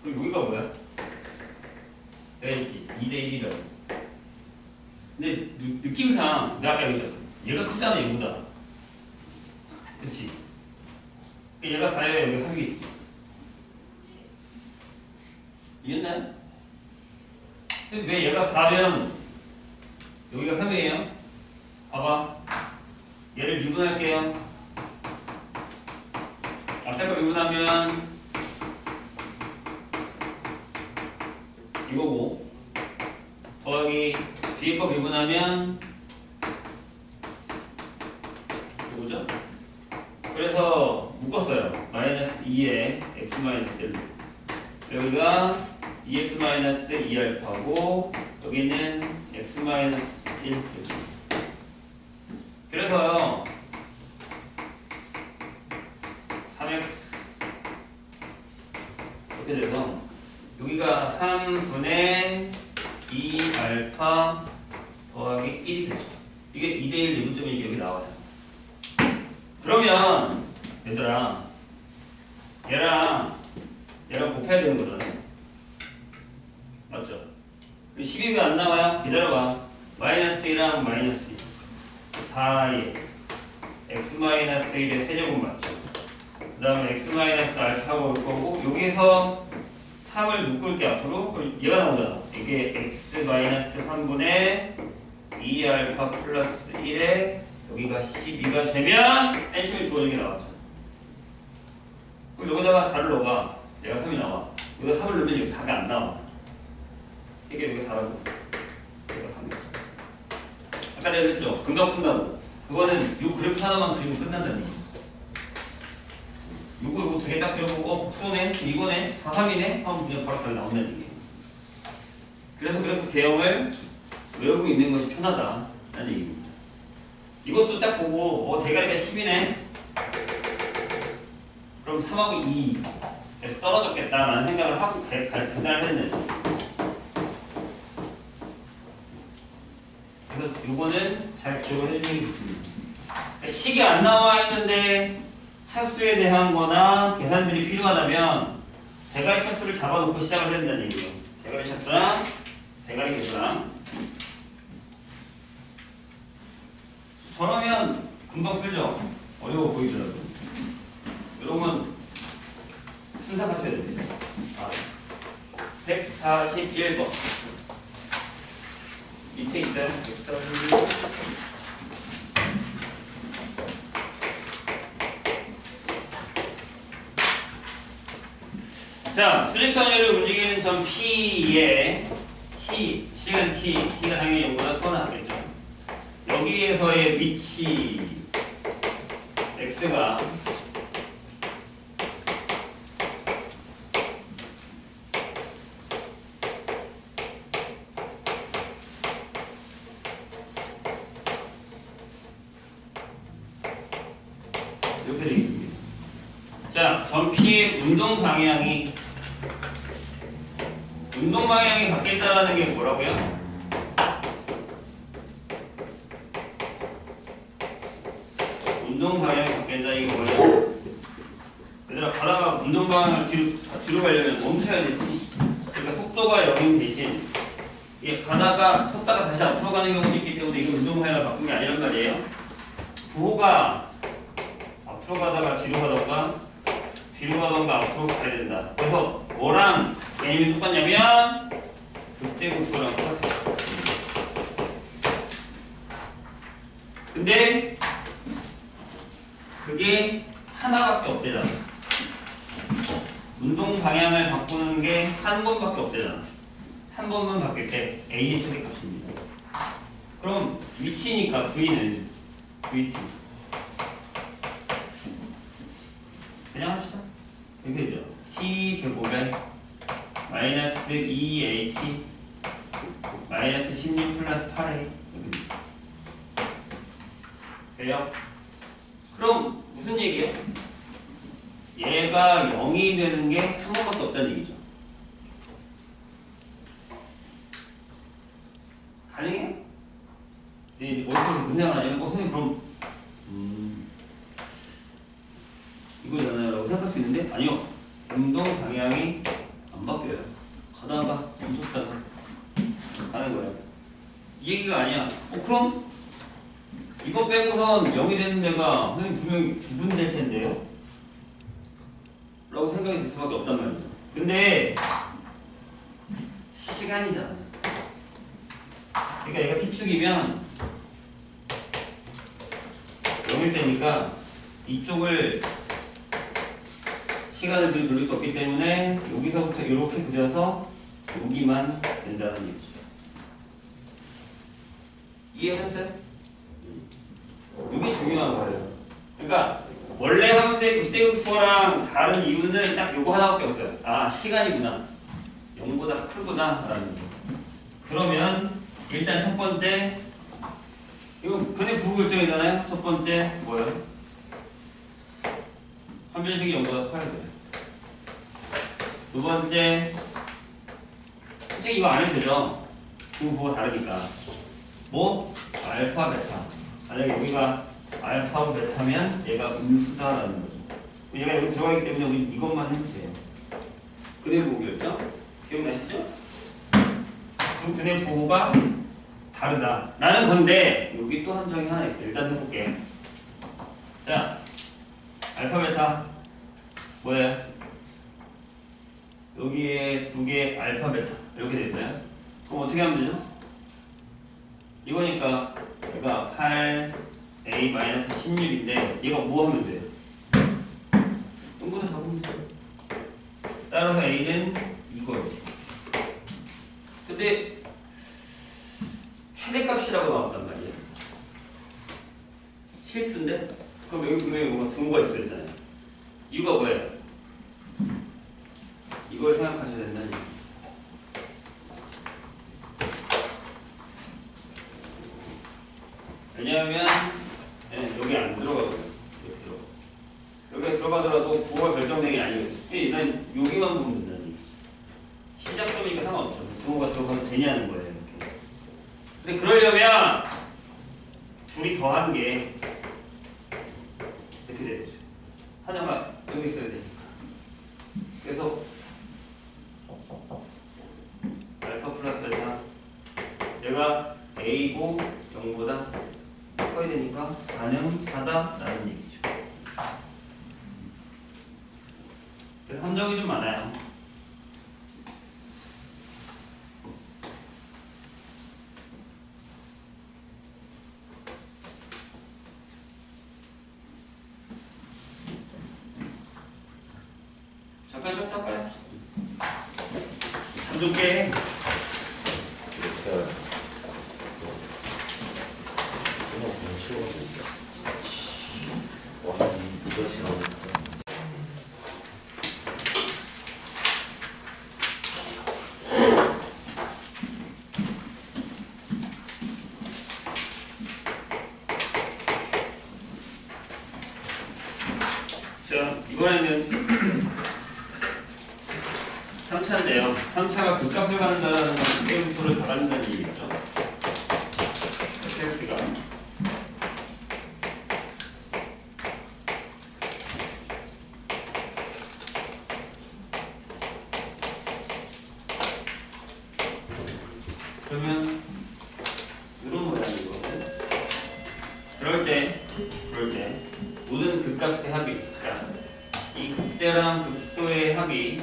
A: 그럼 여기가 뭐야? 내가 있지. 2대 1이라고. 근데 느낌상 내가 아까 얘기했잖아. 얘가 크잖아 얘보다. 그치? 얘가 4야 여기가 3이겠지. 이겼나요? 근데 왜 얘가 4면 여기가 3이에요? 봐봐. 얘를 미분할게요. 앞에 거 미분하면 이거고 더하기 뒤에 거 미분하면 이거죠? 그래서 묶었어요. -2에 x-1 여기가 2x-2알파고 여기는 x-1 그래서요 3x 이렇게 돼서 여기가 3분의 2알파 더하기 1이 되죠. 이게 2대1 미분점이 여기 나와요. 그러면 얘들아 얘랑 곱해야 되는 거잖아요. 맞죠? 12가 안 나와요? 기다려봐. -1이랑 -2 4에 x-1의 세제곱 맞죠? 그 다음에 x-알파가 올 거고 여기서 3을 묶을게 앞으로. 그럼 얘가 나오잖아. 이게 x-3분의 2알파 플러스 1에 여기가 12가 되면 맨 처음에 주어진 게 나왔죠. 그럼 여기다가 4를 넣어봐. 얘가 3이 나와. 여기가 3을 넣으면 여기 4가 안 나와. 이게 여기 4라고. 여기가 3이야. 아까 내가 그랬죠? 금방 푼다고. 그거는 이 그래프 하나만 그리고 끝난다는 얘기. 이거 두 개 딱 그려보고 복수네? 이거네? 4, 3이네? 하면 그냥 바로 답이 나온다는 얘기. 그래서 그래프 개형을 외우고 있는 것이 편하다라는 얘기입니다. 이것도 딱 보고 대가리가 10이네? 그럼 3하고 2에서 떨어졌겠다라는 생각을 하고 계산을 했는데 그래서 이거는 잘 기억을 해주는 게 좋습니다. 식이 안 나와 있는데 차수에 대한 거나 계산들이 필요하다면 대가리 차수를 잡아놓고 시작을 해야 된다는 얘기예요. 대가리 차수랑 대가리 계수랑 저러면 금방 풀죠. 어려워 보이더라도 이런 건 순삭하셔야 됩니다. 141번 밑에 있어요. 141번 자, 수직선율을 움직이는 점 P에 시간 T가 당연히 0보다 커나 같겠죠. 여기에서의 위치 X가 이렇게 되겠습니다. 자, 점 P의 운동 방향이 바뀌었다는 게 뭐라고요? 운동 방향이 바뀐다 이게 뭐예요? 얘들아 가다가 운동 방향을 뒤로 가려면 멈춰야 되지. 그러니까 속도가 0인 대신 이게 가다가 섰다가 다시 앞으로 가는 경우도 있기 때문에 이거 운동 방향을 바꾼 게 아니란 말이에요. 부호가 앞으로 가다가 뒤로 가던가 앞으로 가야 된다. 그래서 뭐랑 개념이 똑같냐면 극대극소랑 똑같아요. 근데 그게 하나밖에 없대잖아. 운동 방향을 바꾸는 게 한 번밖에 없대잖아. 한 번만 바뀔 때 A의 최대값입니다. 그럼 위치니까 V는 VT. 그냥 합시다. 이렇게 되죠. T 제곱에 마이너스 2AT 마이너스 16 플러스 8A 돼요? 그럼 무슨 얘기예요? 얘가 0이 되는 게 한 번밖에 없다는 얘기죠. 가능해요? 네, 어디서 문제가 아니면 선생님 그럼 이거잖아요 라고 생각할 수 있는데 아니요. 운동 방향이 안 바뀌어요. 가다가 멈췄다가 가는 거예요. 이 얘기가 아니야. 그럼 이거 빼고선 0이 되는 데가 선생님 분명히 구분될 텐데요? 라고 생각이 들 수밖에 없단 말이죠. 근데 시간이잖아. 그러니까 얘가 t축이면 0일 때니까 이쪽을 시간을 돌릴 수 없기 때문에 여기서부터 이렇게 그려서 여기만 된다는 얘기죠. 이해하셨어요? 이게 중요한 거예요. 그러니까 원래 함수의 극대극소랑 다른 이유는 딱 요거 하나밖에 없어요. 아, 시간이구나. 0보다 크구나 라는 거. 그러면 일단 첫 번째 이거 근의 부호결정이잖아요. 첫 번째 뭐예요? 한변식이 0보다 커야 돼요. 두 번째 솔직히 이거 안 해도 되죠. 부호가 다르니까 뭐? 알파 베타. 만약에 여기가 알파고 베타면 얘가 음수다라는 거죠. 얘가 여기 들어가기 때문에 우리 이것만 해도 돼요. 근의 부호결정 기억나시죠? 두 근의 부호가 다르다 라는 건데 여기 또 함정이 하나 있어요. 일단 해볼게. 자, 알파 베타 뭐예요? 여기에 두 개 알파 베타 이렇게 돼 있어요. 그럼 어떻게 하면 되죠? 이거니까 얘가 8A-16인데 얘가 뭐 하면 돼요? 똥보다 작으면 돼요. 따라서 A는 이거예요. 근데 최대값이라고 나왔단 말이에요. 실수인데? 그럼 여기 분명히 뭔가 등호가 있어야 되잖아요. 이유가 뭐예요? 이걸 생각하셔야 된다는 얘기예요. 왜냐하면 여기 안 들어가거든요. 여기 들어가더라도 부호가 결정되는 게 아니거든요. 일단 여기만 보면 된다는 얘기죠. 시작점이니까 상관없죠. 부호가 들어가면 되냐는 거예요. 이렇게. 근데 그러려면 둘이 더한 게 이렇게 되죠. 하나가 여기 있어야 되니까. 그래서 알파 플러스 베타 얘가 A고 0보다 커야 되니까 가능하다라는 얘기죠. 그래서 함정이 좀 많아요. 잠깐 쉬었다 가요. 부족해. 자, 이번에는 3차인데요. 3차가 극값을 갖는다는 X를 다 갖는다는 얘기겠죠. X가 그러면 이런 모양이거든요. 그럴 때 모든 극값의 합이, 그러니까 이 극대랑 극소의 합이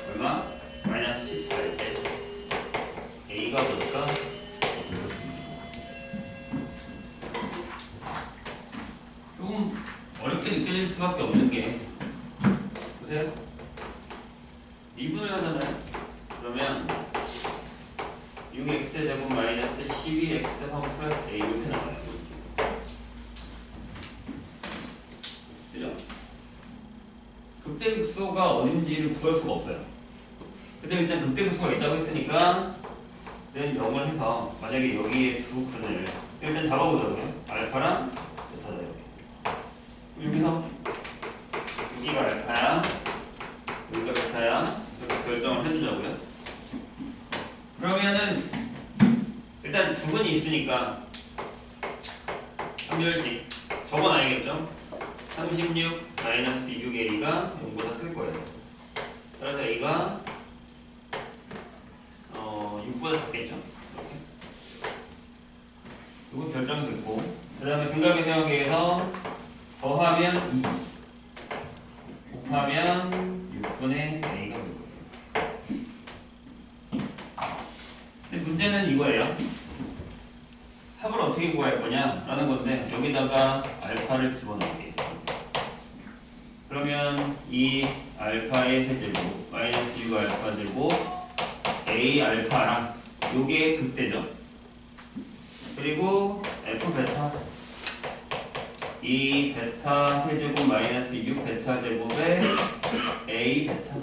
A: 얼마? 마이너스 14일 때 A가 뭘까? 조금 어렵게 느껴질 수밖에 없는 게, 보세요. 미분을 하잖아요. 그러면 6x제곱 마이너스 12x 하고 플러스 a 이렇게 나와요. 그죠? 극대극소가 어딘지를 구할 수가 없어요. 근데 일단 극대극소가 있다고 했으니까 는 0을 해서 만약에 여기에 두 근을 일단 잡아보자고요. 알파랑 베타다 이렇게. 여기서 여기가 알파야, 여기가 베타야 이렇게 결정을 해주자고요. 그러면은 일단 두 근이 있으니까 한별씩 저건 아니겠죠? 36 마이너스 6a가 0보다 클 거예요. 따라서 a가 6보다 작겠죠? 이렇게. 이거 결정이 됐고, 그 다음에 근각의 세워계에서 더하면 2 곱하면 6분의 a가 될 거예요. 근데 문제는 이거예요. 합을 어떻게 구할 거냐 라는 건데, 여기다가 알파를 집어넣을게요. 그러면 이 알파의 세제곱 마이너스 6 알파 제곱 A 알파랑 요게 극대죠. 그리고 F 베타 이 베타 세제곱 마이너스 6 베타 제곱에 A 베타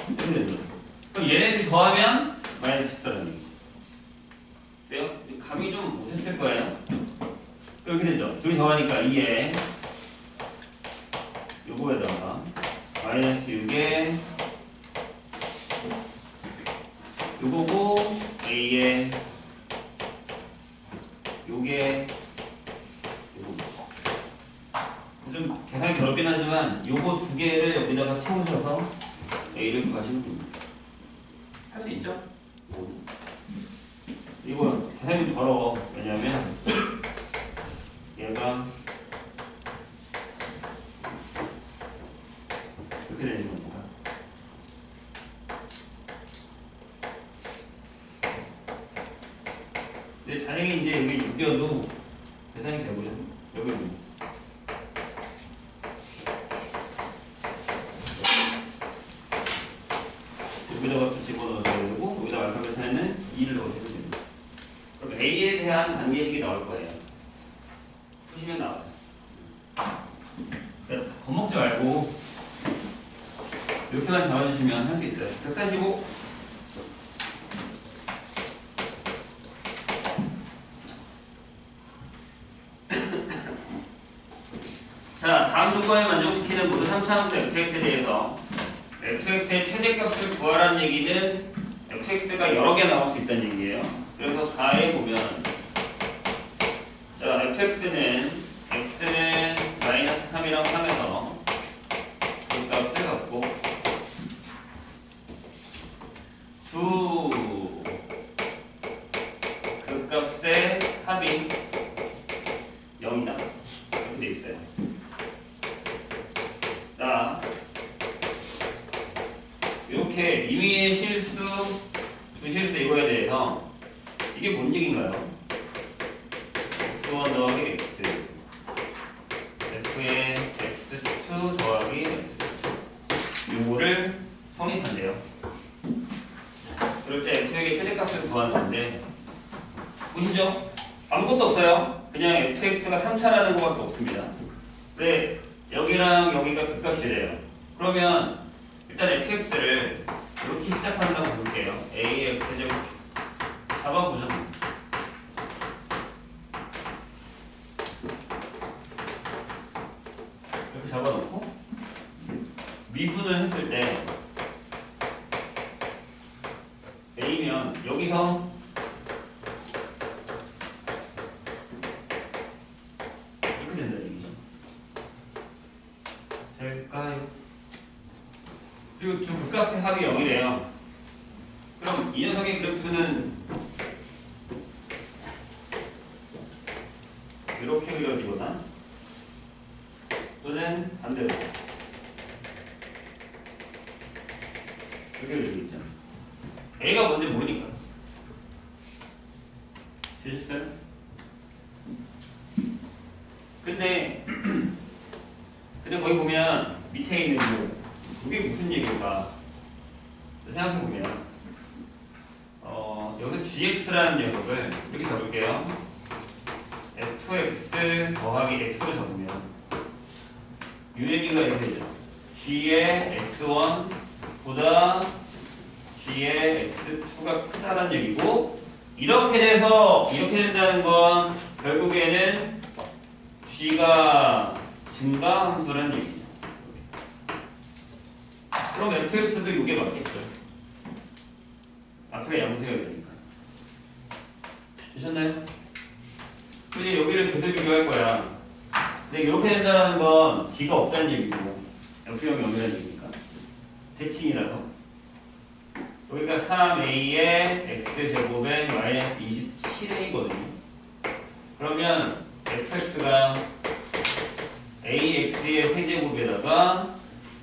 A: 이렇게 되죠. 그럼 얘네들 더하면 마이너스 10다라는 얘기죠. 그래요? 감이 좀 오셨을 거예요. 이렇게 되죠. 둘이 더하니까 2에 요거에다가 마이너스 6에 요거고 A에 요게 요거 좀 계산이 더럽긴 하지만 요거 두 개를 여기다가 채우셔서 A를 구하시면 됩니다. 할 수 있죠? 이거 계산이 더러워. 왜냐면 얘가 이렇게 되는 겁니다. 근데 다행히 이제 여기 6이어도 계산이 되고요. 여기는 여기다가 또 집어넣어야 되고 여기다 알파 베타에는 2를 넣어주면 됩니다. 그럼 A에 대한 관계식이 나올 거예요. 푸시면 나와요. 그러니까 겁먹지 말고 이렇게만 잡아주시면 할 수 있어요. 145 자, 다음 조건에 만족시키는 모두 3차원수 fx에 대해서 fx의 최대값을 구하라는 얘기는 fx가 여러 개 나올 수 있다는 얘기예요. 그래서 4에 보면 자, fx는 x는 마이너스 3이라고 하면서 그 값을 갖고 두 그 값의 합이 0이다. 이렇게 돼 있어요. 자, 이렇게 임의의 실수, 부실수 이거에 대해서 이게 뭔 얘기인가요? x1 더하기 x f의 x2 더하기 x2 요거를 성립한대요. 그럴 때 fx의 최대값을 구하는 건데 보시죠. 아무것도 없어요. 그냥 fx가 3차라는 것밖에 없습니다. 왜? 여기랑 여기가 극값이래요. 그러면 일단 fx를 이렇게 시작한다고 볼게요. a의 x제곱 잡아보죠. 이렇게 잡아놓고 미분을 했을 때 a면 여기서 이렇게 된다 얘기죠. 될까요? 그리고 두 극값의 합이 0이래요. 그럼 이 녀석의 그래프는 이렇게 그려지거나 또는 반대로 이렇게 그려지겠죠. A가 뭔지 모르니까. 되셨어요? 근데 거기 보면 밑에 있는 그게 무슨 얘기인가 생각해보면 여기서 gx라는 녀석을 이렇게 잡을게요. fx 더하기 x로 잡으면 유래기가 이렇게 되죠. g의 x1보다 g의 x2가 크다는 얘기고 이렇게 돼서 이렇게 된다는 건 결국에는 g가 증가함수라는 얘기죠. 그럼 fx도 이게 맞겠죠. 앞에 양수가 되니까. 되셨나요? 이제 여기를 계속 비교할 거야. 근데 이렇게 된다는 건 g가 없다는 얘기고 f형이 0이라는 얘기니까. 대칭이라서. 여기가 3a의 x제곱에 마이너스 27a거든요. 그러면 fx가 ax의 세제곱에다가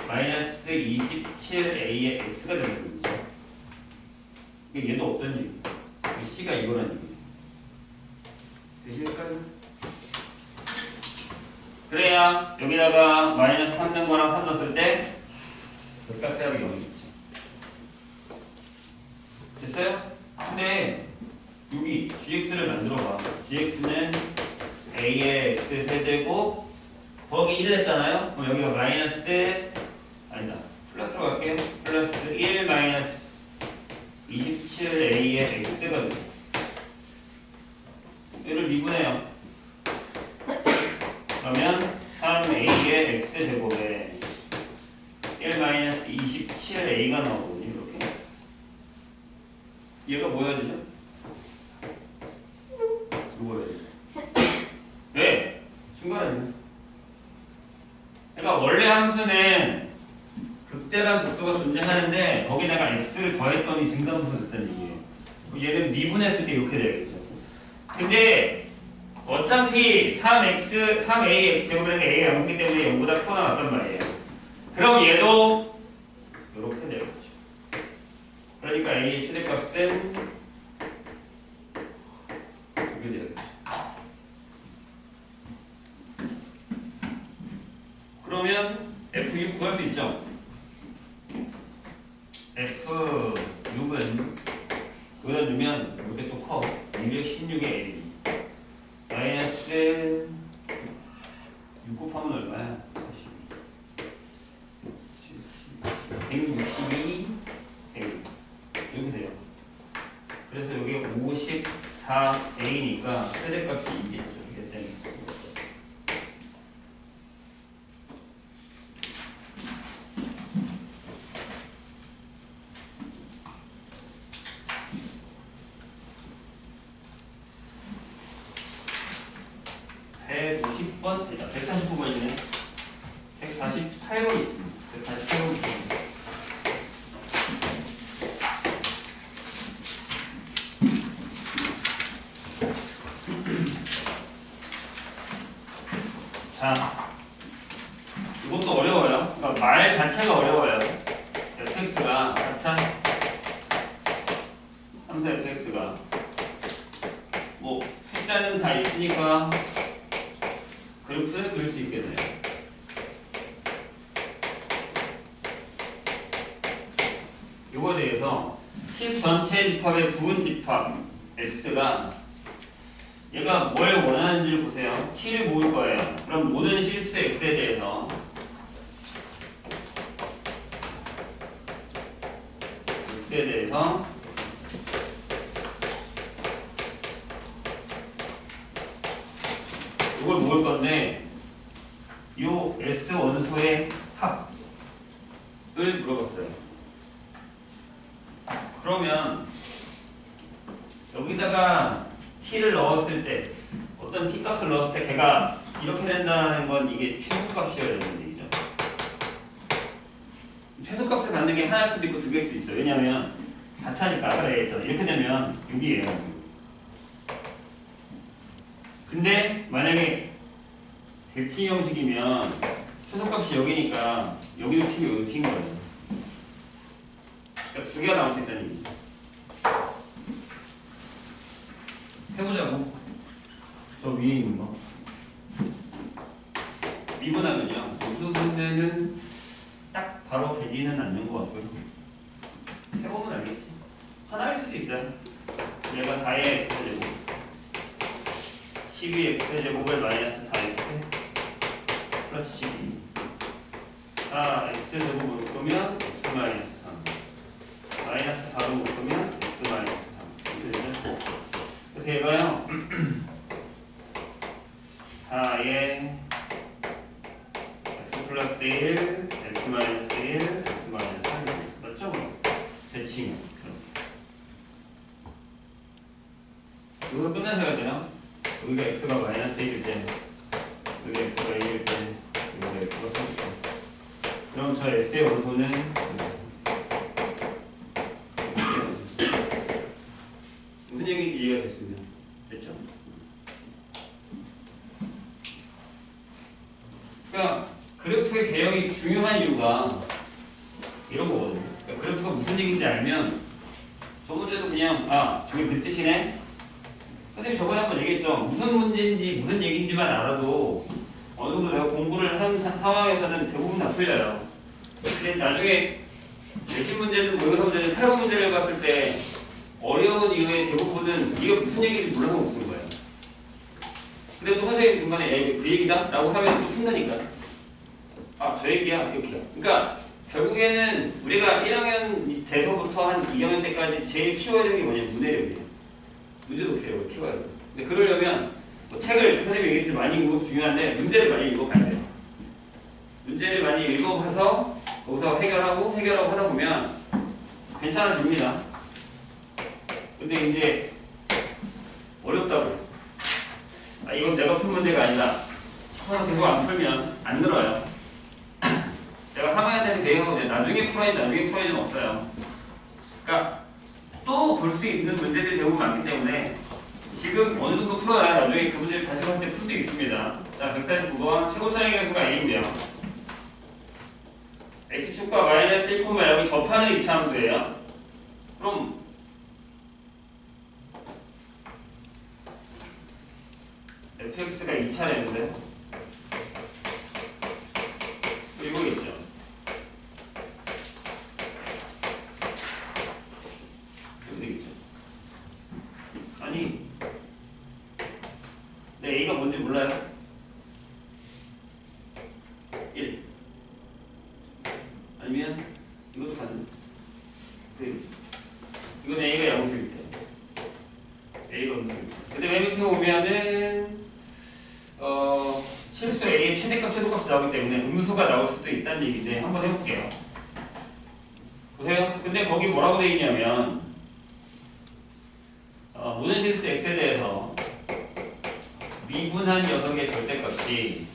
A: 마이너스 27a의 x가 되는 거죠. 얘도 없다는 얘기예요. c가 이거라는 얘기예요. 되실까요? 그래야 여기다가 마이너스 3 넣은 거랑 3 넣었을 때 극값의 합이 0이겠죠. 됐어요? 근데 여기 gx를 만들어봐. gx는 a의 x 세제곱 더하기 1 했잖아요? 그럼 여기가 마이너스 아니다. 플러스로 갈게요. 플러스 1 마이너스 27a의 x가 됩니다. 얘를 미분해요. 그러면 3a의 x제곱에 1 마이너스 27a가 나오거든요. 이렇게. 얘가 뭐 해야 되죠? 뭐 해야 되죠? 왜? 중간에. 그러니까 원래 함수는 극대란 극도가 존재하는데 거기다가 x를 더했더니 증가함수가 됐다는 얘기예요. 얘는 미분했을 때 이렇게 되겠죠. 근데 어차피 3a x제곱이라는 게 a가 양수기 때문에 0보다 크거나 같단 말이에요. 그럼 얘도 이렇게 되겠죠. 그러니까 a의 최대값은 이렇게 되겠죠. 그러면 f6 구할 수 있죠. f6은 여기다 두면 이렇게 또 커. 216의 a 마이너스 6 곱하면 얼마야? 162 이렇게 돼요. 그래서 여기 54a니까 최대값이 이겠죠. 이게 때문에. 번 되죠. 149번이네. 148번이 있습니다. 148번. 자, 이것도 어려워요. 그러니까 말 자체가 어려워요. fx가 가차 함수 fx가 뭐 숫자는 다 있으니까 그래프를 그릴 수 있겠네요. 이거에 대해서 10 전체 집합의 부분 집합 S가 얘가 뭘 원하는지를 보세요. T를 모을 거예요. 그럼 모든 실수 X에 대해서 이걸 모을 건데 요 S 원소의 합을 물어봤어요. 그러면 여기다가 T를 넣었을 때 어떤 T 값을 넣었을 때 걔가 이렇게 된다는 건 이게 최소값이어야 되는 얘기죠. 최소값을 갖는 게 하나일 수도 있고 두 개일 수도 있어요. 왜냐하면 같차니까 아까 얘기했잖아요. 이렇게 되면 6이에요. 근데 만약에 대칭 형식이면 최소값이 여기니까 여기도 T고 여기도 T인 거예요. 그러니까 두 개가 나올 수 있다는 얘기죠. 해보자고. 저 위에 있는 거. 미분하면요. 무수분배는 딱 바로 되지는 않는 것 같고요. 해보면 알겠지. 하나일 수도 있어요. 얘가 4의 x제곱 12 x제곱을 마이너스 4x 플러스 12 4x제곱 묶으면 x 마이너스 3 마이너스 4로 묶으면 x 마이너스 3 이렇게 되죠. 그래서 얘가요 4의 x 플러스 1 x 마이너스 1 x 마이너스 3 맞죠? 대칭 이거 끝내셔야 돼요. 여기가 x가 마이너스 1일 때 여기가 x가 1일 때 여기가 x가 3일 때 그럼 저 x의 원소는 무슨 얘기인지 이해가 됐으면 됐죠? 그러니까 그래프의 개형이 중요한 이유가 이런 거거든요. 그러니까 그래프가 무슨 얘기인지 알면 저 문제도 그냥 저게 그 뜻이네? 선생님 저번에 한번 얘기했죠. 무슨 문제인지 무슨 얘기인지만 알아도 어느 정도 내가 공부를 한 상황에서는 대부분 다 풀려요. 근데 나중에 내신 문제든 모의고사 문제든 탈분 문제를 봤을 때 어려운 이유의 대부분은 이게 무슨 얘기인지 몰라서 못 푸는 거예요. 근데 또 선생님 중간에 야 이거 그 얘기다? 라고 하면 또 푼다니까. 저 얘기야? 이렇게요. 그러니까 결국에는 우리가 1학년 돼서부터 한 2학년 때까지 제일 키워야 되는 게 뭐냐면 문해력이에요. 문제도 배워요. 키워야 돼요. 근데 그러려면 뭐 책을 선생님이 얘기했지만 많이 읽는 것도 중요한데 문제를 많이 읽어가야 돼요. 문제를 많이 읽어봐서 거기서 해결하고 하다 보면 괜찮아집니다. 근데 이제 어렵다고. 이건 내가 풀 문제가 아니라 계속 안 풀면 안 늘어요. 내가 3학년 때는 대응하고 나중에 풀어야지는 없어요. 그러니까 또 볼 수 있는 문제들이 대부분 많기 때문에 지금 어느 정도 풀어놔야 나중에 그 문제를 다시 할 때 풀 수 있습니다. 자, 149번 최고차량의 개수가 A인데요. X축과 마이너스 1,0이 접하는 이차함수예요. 그럼 fx가 2차례인데 이거 있죠. 여기 있죠. 아니 A가 뭔지 몰라요? 1 아니면 이것도 같은 이건 A가 양수일 때 A가 음수일 때 근데 맨 밑에 오면은 실수 A의 최대값, 최소값이 나오기 때문에 음수가 나올 수도 있다는 얘기인데 한번 해볼게요. 보세요. 근데 거기 뭐라고 되어 있냐면 모든 실수 X에 대해서 미분한 녀석의 절대값이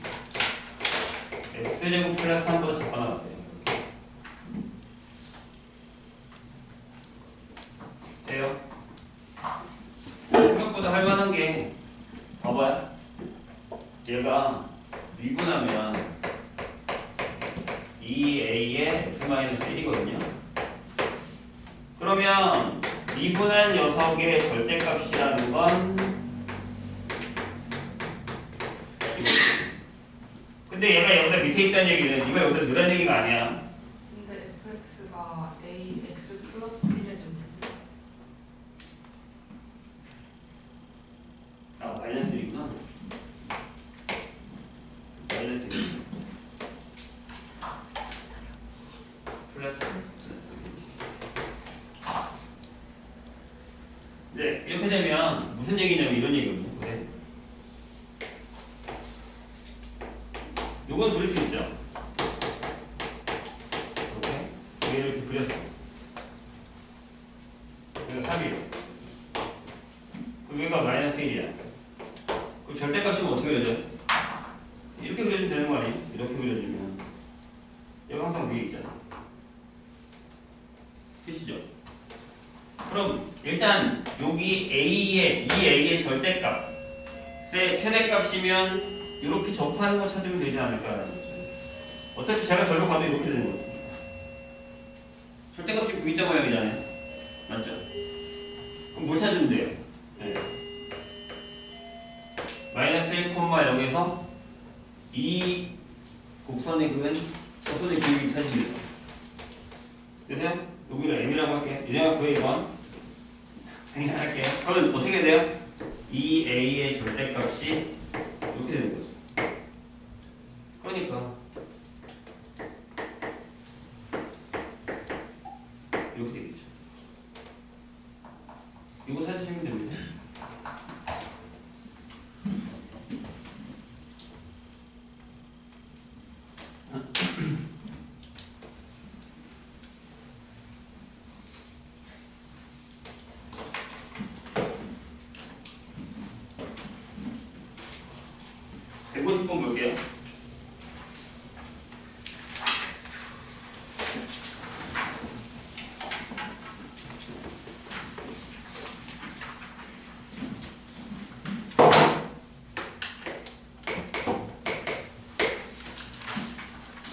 A: X제곱 플러스 3보다 작거나 같아요. 돼요? 생각보다 할만한 게 봐봐요. 얘가 미분하면 2a의 x-1이거든요. 그러면 미분한 녀석의 절대값이라는 건 근데 얘가 여기다 밑에 있다는 얘기는 이거 여기다 넣으라는 얘기가 아니야.
B: 근데 fx가 a x 플러스 1의 전체지?
A: 네, 이렇게 되면 무슨 얘기냐면 이런 얘기거든요. 그래. 요건 그릴 수 있죠. 이렇게 이렇게 그렸어. 여기가 3이에요. 그럼 여기가 마이너스 1이야. 그럼 절대값이면 어떻게 그려져? 이렇게 그려주면 되는 거 아니에요? 이렇게 그려주면 여기 항상 위에 있잖아. 끝이죠? 그럼 일단 여기 A의 이 A의 절대값의 최대값이면 이렇게 접하는 거 찾으면 되지 않을까라는 거죠. 어차피 제가 절로 가도 이렇게 되는 거죠. 절대값이 V자 모양이잖아요. 맞죠? 그럼 뭘 찾으면 돼요? 네. 마이너스 1, 0에서 이 곡선의 그은 곡선의 기울기 찾으면 되세요? 여기를 M이라고 할게요. 얘네가 구해 1번 그냥 할게요. 그러면 어떻게 돼요? 이 A의 절대값이 이렇게 되는 거죠. 그러니까 이렇게 되겠죠. 이거 찾으시면 됩니다. 볼게요.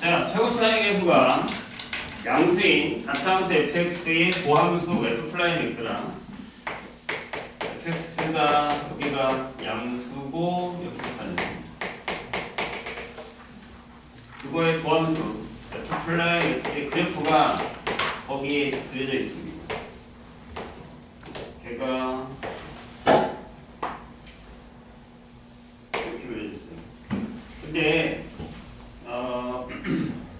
A: 자, 최고차량의 계수가 양수인 4차함수 fx의 고함수 f'x랑 fx가 여기가 양수고 여기 시작하는 그거의 고함수 f'x의 그래프가 거기에 그려져 있습니다. 걔가 이렇게 그려져 있어요. 근데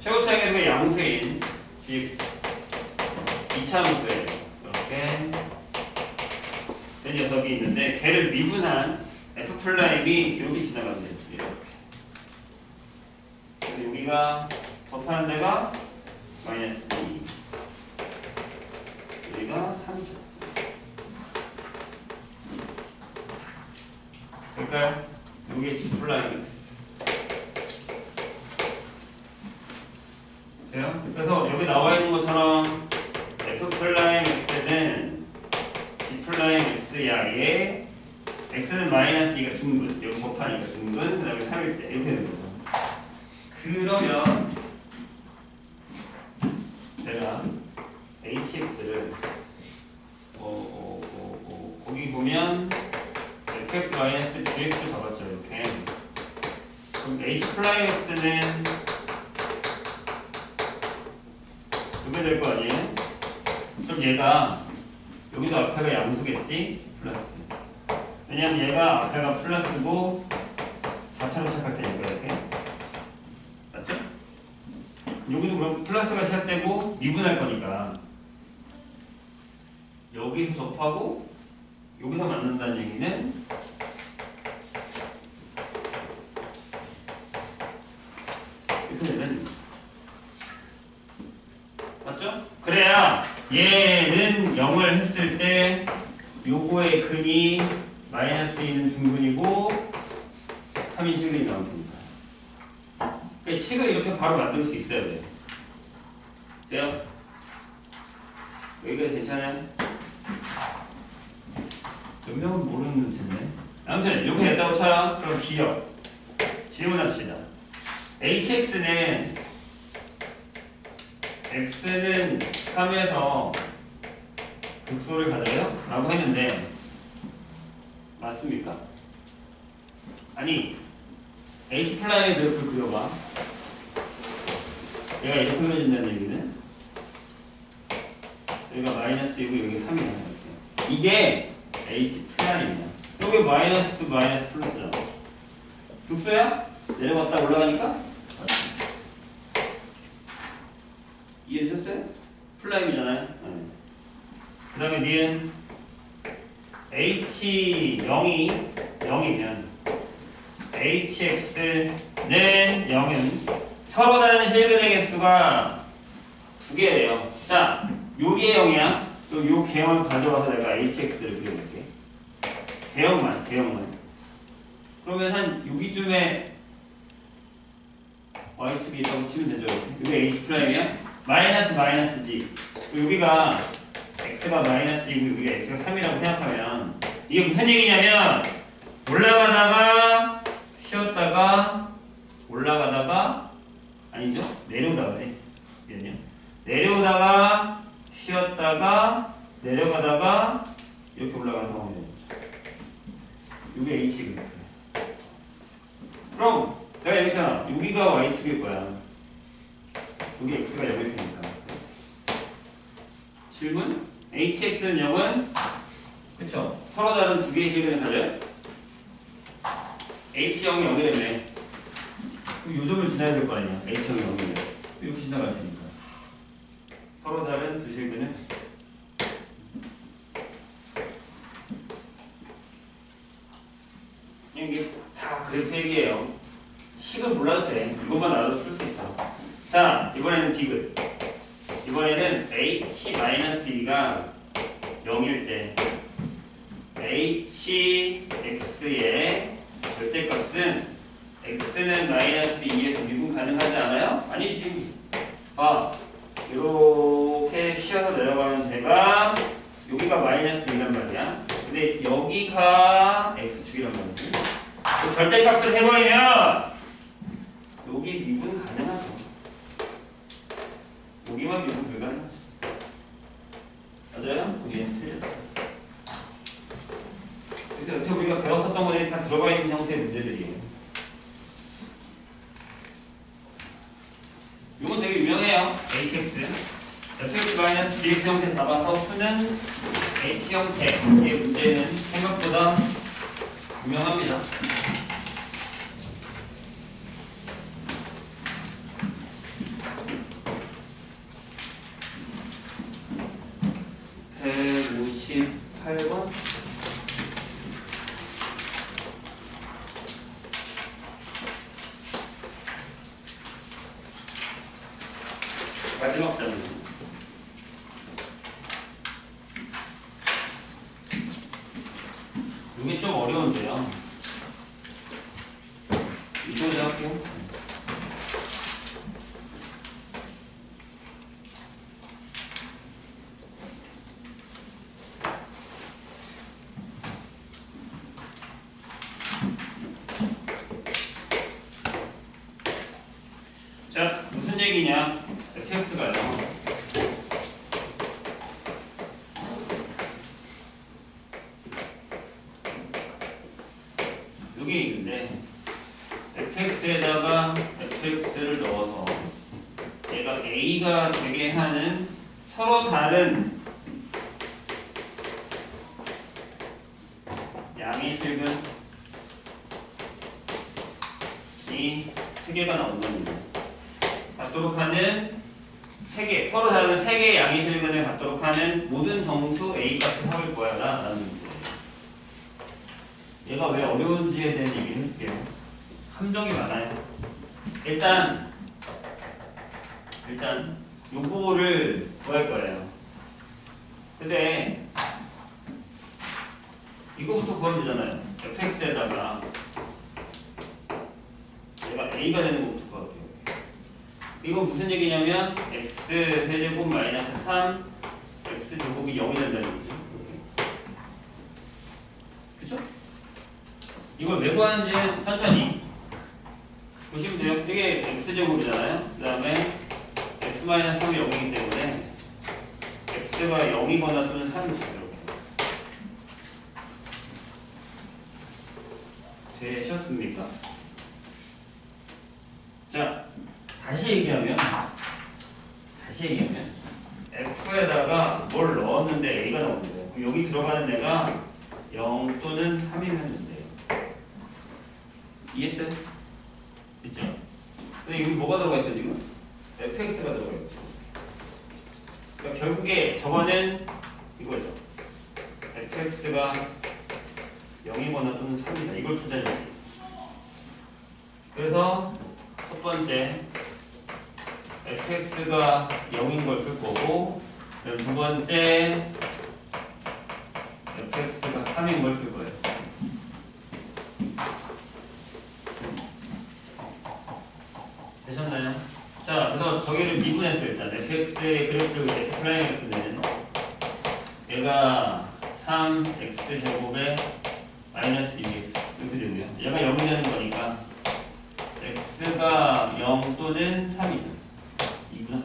A: 최고차량의 양수인 gx 2차함수에 이렇게 된 녀석이 있는데 걔를 미분한 f'이 이렇게 지나간대요. 이렇게. 그래서 여기가 접하는 데가 마이너스 2 여기가 3죠. 그러니까 여기에 g'x 그래서 여기 나와 있는 것처럼 f'x는 g'x야의 x는 마이너스 2가 중분 여기 접하니까 중분 그 다음에 3일 때 이렇게 되는 거죠. 그러면 내가 hx를 거기 보면 fx 마이너스 gx 잡았죠. 이렇게 그럼 h'x는 이렇게 될 거 아니에요? 그럼 얘가 여기도 앞에가 양수겠지? 플러스. 왜냐면 얘가 앞에가 플러스고 4차로 시작할 테니까 이렇게. 맞죠? 여기도 그럼 플러스가 시작되고 미분할 거니까 여기서 접하고 여기서 만난다는 얘기는 이렇게 되는 맞죠? 그래야 얘는 0을 했을 때 요거의 근이 마이너스 2는 중근이고 3이 실근이 나올 테니까. 그러니까 식을 이렇게 바로 만들 수 있어야 돼요. 돼요? 여기가 괜찮아요? 몇 명은 모르는 문제네. 아무튼 이렇게 됐다고 쳐요. 그럼 기억. 질문합시다. hx는 x는 3에서 극소를 가져요? 라고 했는데 맞습니까? 아니 H'의 그래프를 그려봐. 얘가 이렇게 그려진다는 얘기는 여기가 마이너스 2고 여기 3이야. 이게 H'입니다. 여기 마이너스 플러스잖아. 극소야? 내려갔다 올라가니까? 이해되셨어요? 플라임이잖아요. 네. 그 다음에 니은 H0이면 HX는 0은 서로 다른 실근의 개수가 두 개래요. 자, 요게 0이야. 그럼 요 개형을 가져와서 내가 HX를 그려볼게. 개형만. 그러면 한 여기쯤에 Y축이 있다고 치면 되죠. 이게 H'이야. 마이너스 G. 여기가 X가 마이너스이고 여기가 X가 3이라고 생각하면 이게 무슨 얘기냐면 올라가다가 쉬었다가 올라가다가 아니죠? 내려오다가지. 내려오다가 쉬었다가 내려가다가 이렇게 올라가는 상황이 되는 거죠. 이게 H거든. 그럼 내가 얘기했잖아. 여기가 Y축일 거야. 여기 X가 0일 테니까. 질문? HX는 0은 그쵸? 서로 다른 두 개의 실근을 가져요? H0이 0이라며. 요 점을 지나야 될 거 아니야. H0이 0이면 이렇게 지나갈 테니까. 서로 다른 두 실근을 이게 다 그래프 얘기예요. 식을 몰라도 돼. 이것만 알아도 풀 수 있어. 자, 이번에는 디귿. 이번에는 H-2가 0일 때 HX의 절대값은 X는 마이너스 2에서 미분 가능하지 않아요? 아니지. 봐. 이렇게 쉬어서 내려가는 데가 여기가 마이너스 2란 말이야. 근데 여기가 X축이란 말이지. 그 절대값을 해버리면 여기 미분 가능하죠. 여기만 미분 불가능하죠. 맞아요? 여기 틀렸어. 그래서 여태 우리가 배웠었던 것들이 다 들어가 있는 형태의 문제들이에요. 이건 되게 유명해요. HX. fx-dx 형태 잡아서 푸는 H 형태의 문제는 생각보다 유명합니다. (158번) 마지막 장면. 이게 좀 어려운데요. 이거 할게요. 자, 무슨 얘기냐? fx가요. 여기 있는데 fx에다가 fx를 넣어서 얘가 a가 되게 하는 서로 다른 양의 실근이 세 개가 나온 겁니다. 갖도록 하는 세 개, 서로 다른 세 개의 양의 실근을 갖도록 하는 모든 정수 a 값을 잡을 거야 라는 문제예요. 얘가 왜 어려운지에 대한 얘기를 해줄게요. 함정이 많아요. 일단 요거를 구할 거예요. 근데 이거부터 구하면 되잖아요. fx에다가 얘가 a가 되는 것부터 구할게요. 이건 무슨 얘기냐면 x 세제곱 마이너스 3 x 제곱이 0이 된다는 얘기죠. 그쵸? 이걸 왜 구하는지는 천천히 보시면 돼요. 이게 x제곱이잖아요. 그 다음에 x 마이너스 3이 0이기 때문에 x가 0이거나 또는 3이죠. 이렇게 되셨습니까? 자, 다시 얘기하면 f에다가 뭘 넣었는데 a가 나오는데 여기 들어가는 애가 0 또는 3이면 된대요. 이해했어요? 있죠? 근데 여기 뭐가 들어가 있어 지금? fx가 들어가 있죠. 그러니까 결국에 저거는 이거죠. fx가 0이거나 또는 3이다. 이걸 찾아야 돼. 그래서 첫 번째 fx가 0인 걸 쓸 거고, 그럼 두 번째 fx가 3인 걸 쓸 거예요. 되셨나요? 자, 그래서 저기를 미분했어요. 일단 fx의 그래프를 f'x는 얘가 3x제곱에 마이너스 2x 이렇게 되고요. 얘가 0이 되는 거니까 x가 0 또는 3이죠. 이구나.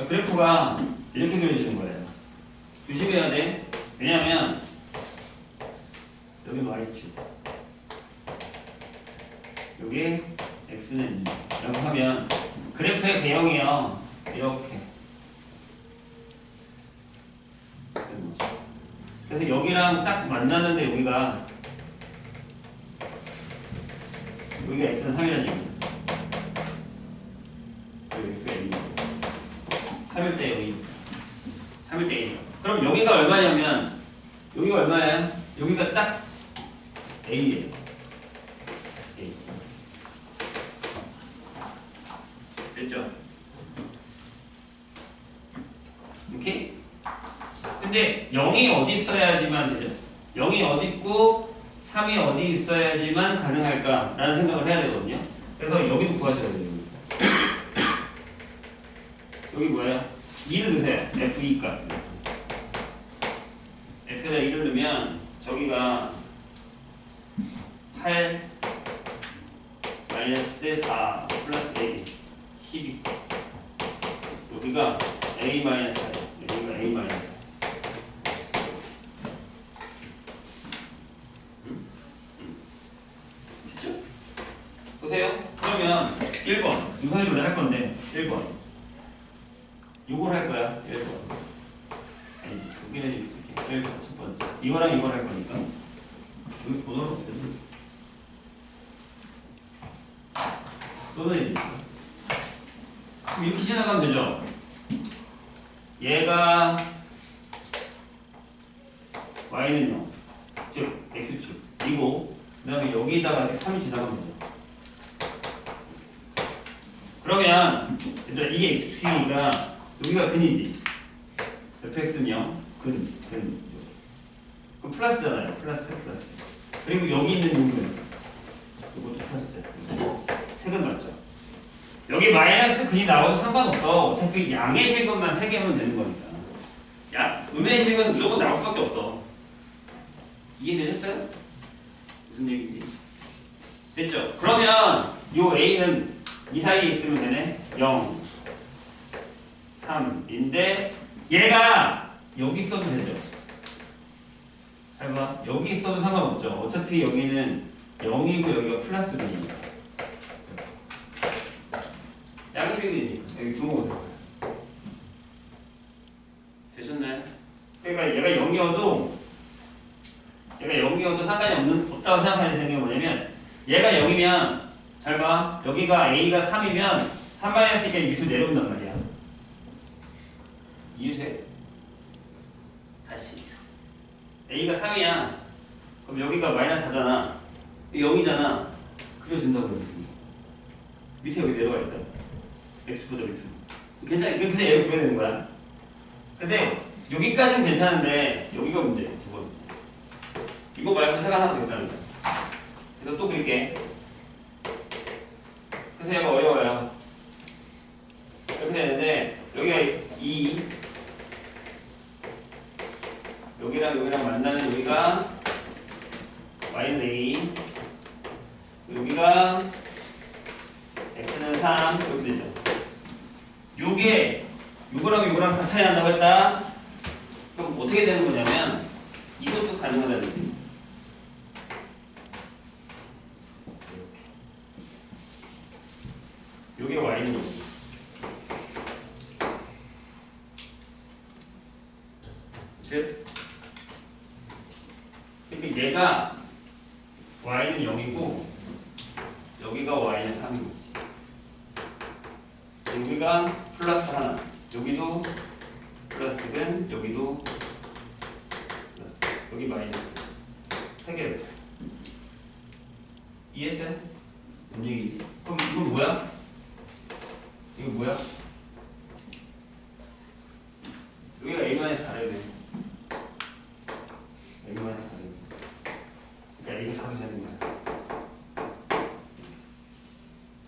A: 그래프가 이렇게 그려지는 거예요. 조심해야 돼. 왜냐하면 여기 y축, 여기 x는 2. 이렇게 하면 그래프의 배경이요. 이렇게. 그래서 여기랑 딱 만나는데 여기가 x는 3이라는 얘기예요. 여기 x가 1이고 3일 때 0이 3일 때 1. 그럼 여기가 얼마냐면 여기가 얼마예요? 여기가 딱 a예요. a. 됐죠? 오케이? 근데 0이 어디 있어야지만 되죠? 0이 어디 있고 3이 어디 있어야지만 가능할까라는 생각을 해야 되거든요. 그래서 여기도 구하셔야 돼요. 여기 뭐예요? 2를 넣으세요. f2 값. f에다 2를 넣으면 저기가 8 마이너스 4 플러스 a 12. 여기가 a 마이너스 4. 여기가 a 마이너스. 보세요. 그러면 1번 유사일로 할 건데 1번 요걸 할 거야. 1번 아니 두 개는 이렇게 1번 첫 번째 이거랑 이걸 할 거니까 여기 번호를 어떻게 또는 이렇게 지나가면 되죠. 얘가 y는 0 즉 x축이고 그 다음에 여기다가 이렇게 3이 지나가면 되죠. 그러면 얘들아 이게 x축이니까 여기가 근이지. fx는 0, 근. 그럼 플러스잖아요. 플러스. 그리고 여기 있는 요근 이것도 플러스죠. 색은 맞죠. 여기 마이너스 근이 나와도 상관없어. 어차피 양의 실근만 3개면 되는 거니까. 음의 실근 무조건 나올 수밖에 없어. 이해되셨어요? 무슨 얘기인지? 됐죠? 그러면 요 a는 이 사이에 있으면 되네. 0, 3인데 얘가 여기 있어도 되죠. 잘 봐. 여기 있어도 상관없죠. 어차피 여기는 0이고 여기가 플러스거든요. 양식이니까 여기 두고 오세요. 되셨나요? 그러니까 얘가 0이어도 상관이 없다고 생각하는 게 뭐냐면 얘가 0이면 잘 봐. 여기가 a가 3이면 3-1이 밑으로 내려온단 말이야. 이해돼? 다시 a가 3이야. 그럼 여기가 마이너스 4잖아. 0이잖아. 그려준다고 그러겠습니다. 밑에 여기 내려가 있다. x보다 밑으로. 괜찮아. 그래서 얘를 구해야 되는 거야. 근데 여기까지는 괜찮은데 여기가 문제. 두 번째. 이거 말고 해가 하나 더 있다는 거야. 그래서 또 그릴게. 그래서 얘가 어려워요. 이렇게 되는데 여기가 2 여기랑 만나는 여기가 y는 a 여기가 x는 3 이렇게 되죠. 요거랑 다 차이 난다고 했다. 그럼 어떻게 되는 거냐면 이것도 가능하다는 얘기예요. 요게 y는 여기. 즉 그러니까 얘가 y는 0이고 여기가 y는 3인 거지. 여기가 플러스 하나. 여기도 플러스는 여기도 플러스. 여기 마이너스. 해결. 이해했어요? 뭔 얘기지? 그럼 이건 뭐야? 이거 뭐야? 여기가 A만에서 다르야 돼. A만에서 다르야 돼. 그러니까 이게 4도 되는 거야.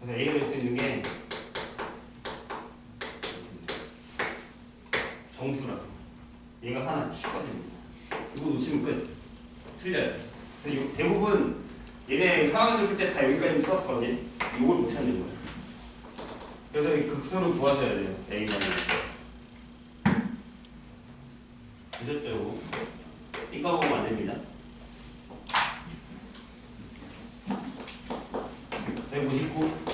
A: 그래서 A를 낼 수 있는 게 정수라서 얘가 하나 추가됩니다. 이거 놓치면 끝. 틀려요. 그래서 대부분 얘네 상황들 풀 때 다 여기까지 풀었거든요. 이걸 못 찾는 거예요. 그래서 이 극소를 구하셔야 돼요. A만을. 되셨죠? 이거 먹으면 안 됩니다. 여기 보시고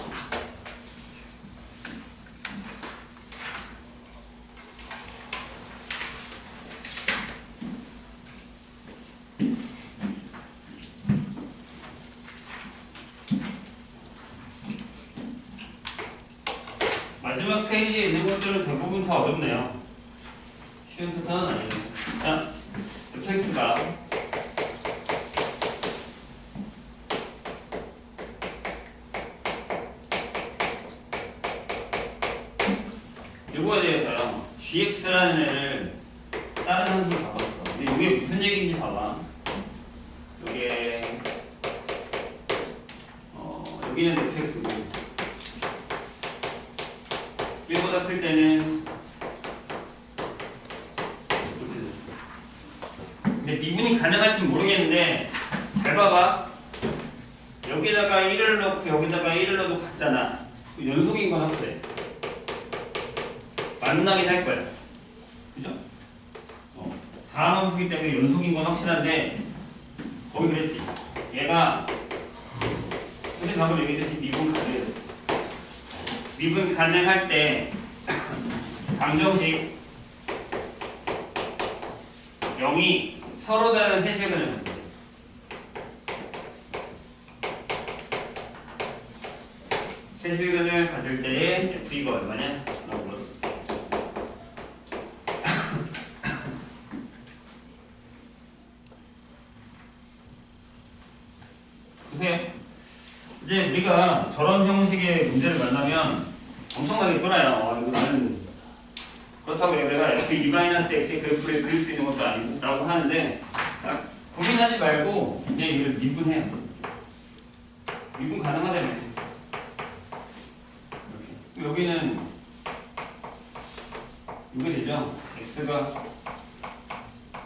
A: 마지막 페이지에 있는 것들은 대부분 다 어렵네요. 쉬운 패턴은 아니에요. 자, fx가 요거에 대해서요. gx라는 애를 다른 함수로 잡았어. 근데 이게 무슨 얘기인지 봐봐. 이게 여기는 fx고 1보다 클 때는 근데 미분이 가능할지 모르겠는데 잘 봐봐. 여기다가 1을 넣고 여기다가 1을 넣어도 같잖아. 연속인 건 확실해. 만나긴 할 거야. 그죠? 다음 함수기 때문에 연속인 건 확실한데 거기 그랬지. 얘가 근데 방금 얘기했듯이 미분 가능할 때 방정식 0이 서로 다른 세세근을 갖는다. 세세근을 가질 때의 F가 얼마냐? 라고 물었어. 보세요. 이제 우리가 저런 형식의 문제를 만나면 엄청나게 쫄아요. 이거 나는 그렇다고 내가 F2-X의 그래프를 그릴 수 있는 것도 아니고 라고 하는데 고민하지 말고 이제 이걸 미분해요. 미분 가능하다며. 여기는 이게 되죠? X가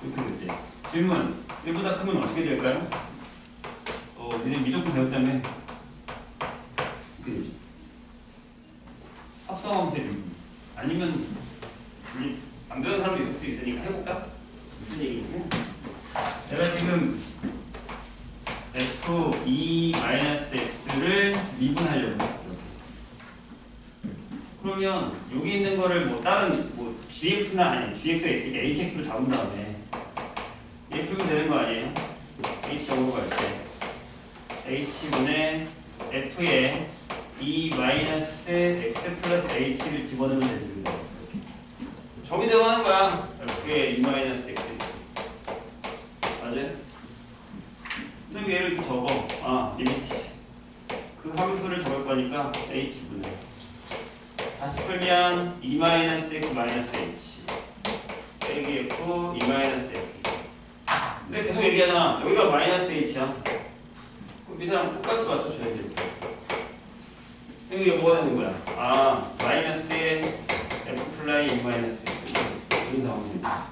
A: 이렇게 됐대. 질문 1보다 크면 어떻게 될까요? 니네 미적분 배웠다며. 이렇게 되죠. 합성함수의 미분. 아니면 안 배운 사람도 있을 수 있으니까 해볼까? 무슨 얘기냐면 내가 지금 F2-X를 미분하려고 해. 그러면 여기 있는 거를 뭐 다른 뭐 GX나 아니 GX가 있으니까 HX로 잡은 다음에 얘 풀면 되는 거 아니에요? H 적으로 갈 때 H분의 F에 E-X 플러스 H를 집어넣으면 되는 거예요. 정의대로 하는 거야. F에 E-X 맞아요? 근데 얘를 적어. 리미트 그 함수를 적을 거니까 H분의 다시 풀면 E-X H 빼기 F E-X 근데 계속 얘기하잖아. 여기가 마이너스 H야. 그럼 이 사람 똑같이 맞춰줘야 돼. 이게 뭐가 되는 거야? 마이너스에 F 플라이 E-X 이런 상황입니다.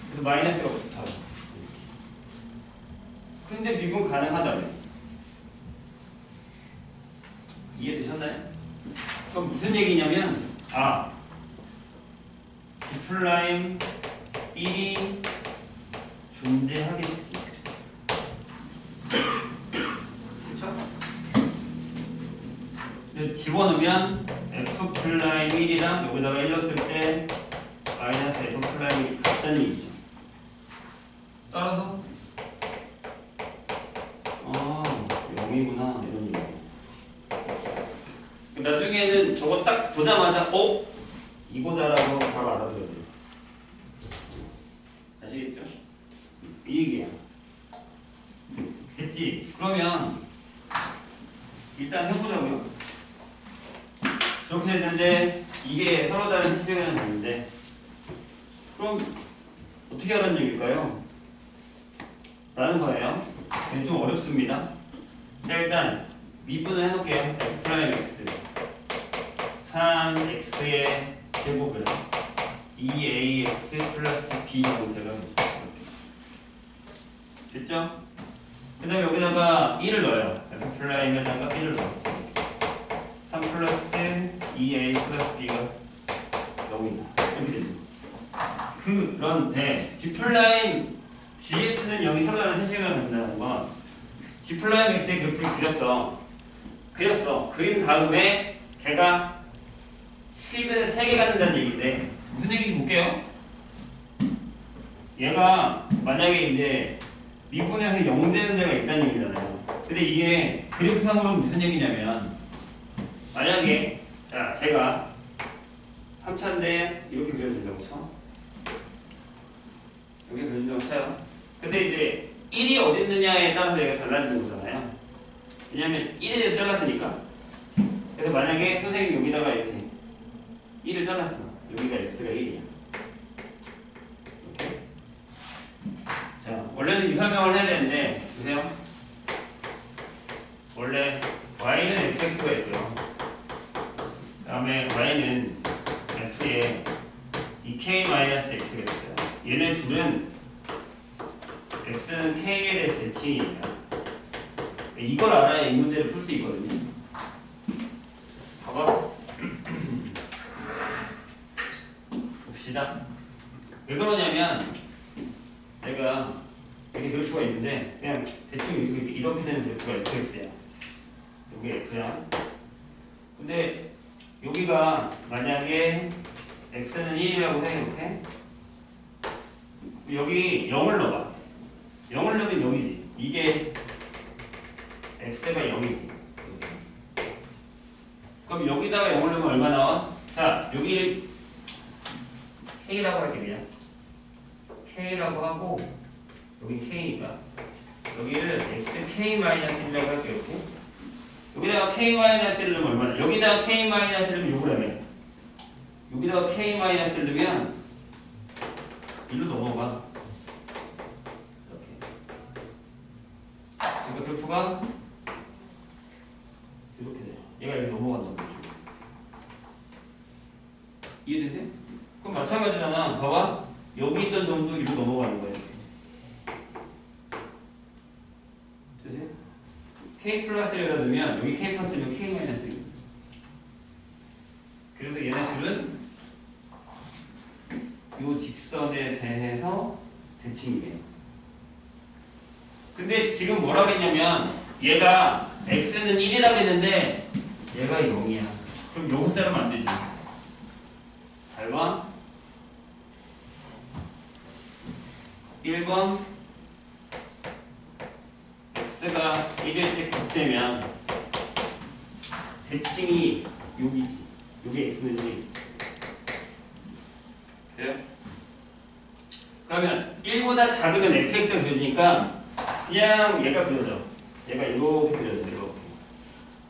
A: 그래서 마이너스가 붙어요. 근데 미분 가능하다며. 이해되셨나요? 그럼 무슨 얘기냐면 G 플라임 1이 존재하겠지. 그쵸? 집어넣으면 F 플라임 1이랑 여기다가 1 넣었을 때 마이너스 F 플라임 1이 같다는 얘기죠. 따라서 0이구나 이런 얘기. 나중에는 저거 딱 보자마자 이거다라고 바로 알아들어야 돼요. 아시겠죠? 이 얘기야. 됐지? 그러면 일단 해보자고요. 저렇게 됐는데 이게 서로 다른 시간이 됐는데 그럼 어떻게 하라는 얘기일까요? 라는 거예요. 이게 좀 어렵습니다. 자 일단 미분을 해놓을게요. F'(x) 3x의 제곱을 2ax 플러스 b 형태가 됐죠? 그 다음에 여기다가 1을 넣어요. F'에다가 1을 넣어. 3 플러스 2a 플러스 b가 나옵니다. 이렇게 되죠. 그런데 G' GX는 여기 서로 다른 세시간을 갖는다는 건 G'X의 그래프를 그렸어. 그린 다음에 걔가 식을 3개 갖는다는 얘기인데 무슨 얘기인지 볼게요. 얘가 만약에 이제 미분에서 0 되는 데가 있다는 얘기잖아요. 근데 이게 그래프상으로 무슨 얘기냐면 만약에 자 제가 3차인데 이렇게 그려진다고 쳐. 여기 그려진다고 쳐요. 근데 이제 1이 어디 있느냐에 따라서 얘가 달라지는 거잖아요. 왜냐면 1에 대해서 잘랐으니까. 그래서 만약에 선생님이 여기다가 이렇게 1을 잘랐어. 여기가 x가 1이야. 이렇게. 자, 원래는 이 설명을 해야 되는데, 보세요. 원래 y는 fx가 있고요. 그 다음에 y는 f에 2k-x가 있어요. 얘네 둘은 x는 k에 대해서 대칭이에요. 이걸 알아야 이 문제를 풀 수 있거든요. 봐봐. 봅시다. 왜 그러냐면 내가 이렇게 그래프가 있는데 그냥 대충 이렇게 되는 그래프가 fx야. 여기 f야. 근데 여기가 만약에 x는 1이라고 해 이렇게. 여기 0을 넣어봐. 0을 넣으면 여기지. 이게 x가 0이지. 그럼 여기다가 0을 넣으면 얼마 나와? 자, 여기 k라고 할게 그냥. k라고 하고 여기 k니까 여기를 xk-1이라고 할게 이렇게. 여기다가 k-1을 넣으면 얼마나? 여기다가 k-1을 넣으면 요거라며. 여기다가 k-1을 넣으면 일로 넘어가. 이렇게. 그러니까 그래프가 이렇게 돼요. 얘가 이렇게 넘어간다는 거죠. 이해되세요? 그럼 마찬가지잖아. 봐봐. 여기 있던 점도 이리로 넘어가는 거예요. 되세요? k 플러스를 넣으면 여기 k 플러스면 k 마이너스 1. 그래서 얘네들은 이 직선에 대해서 대칭이에요. 근데 지금 뭐라고 했냐면 얘가 x는 1이라고 했는데 얘가 0이야. 그럼 여기서 자르면 안 되지. 잘 봐. 1번 x가 1일 때 곱되면 대칭이 여기지. 여기 x는 1. 그래요? 그러면 1보다 작으면 fx가 그려지니까 그냥 얘가 그려져. 얘가 이렇게 그려져. 이렇게.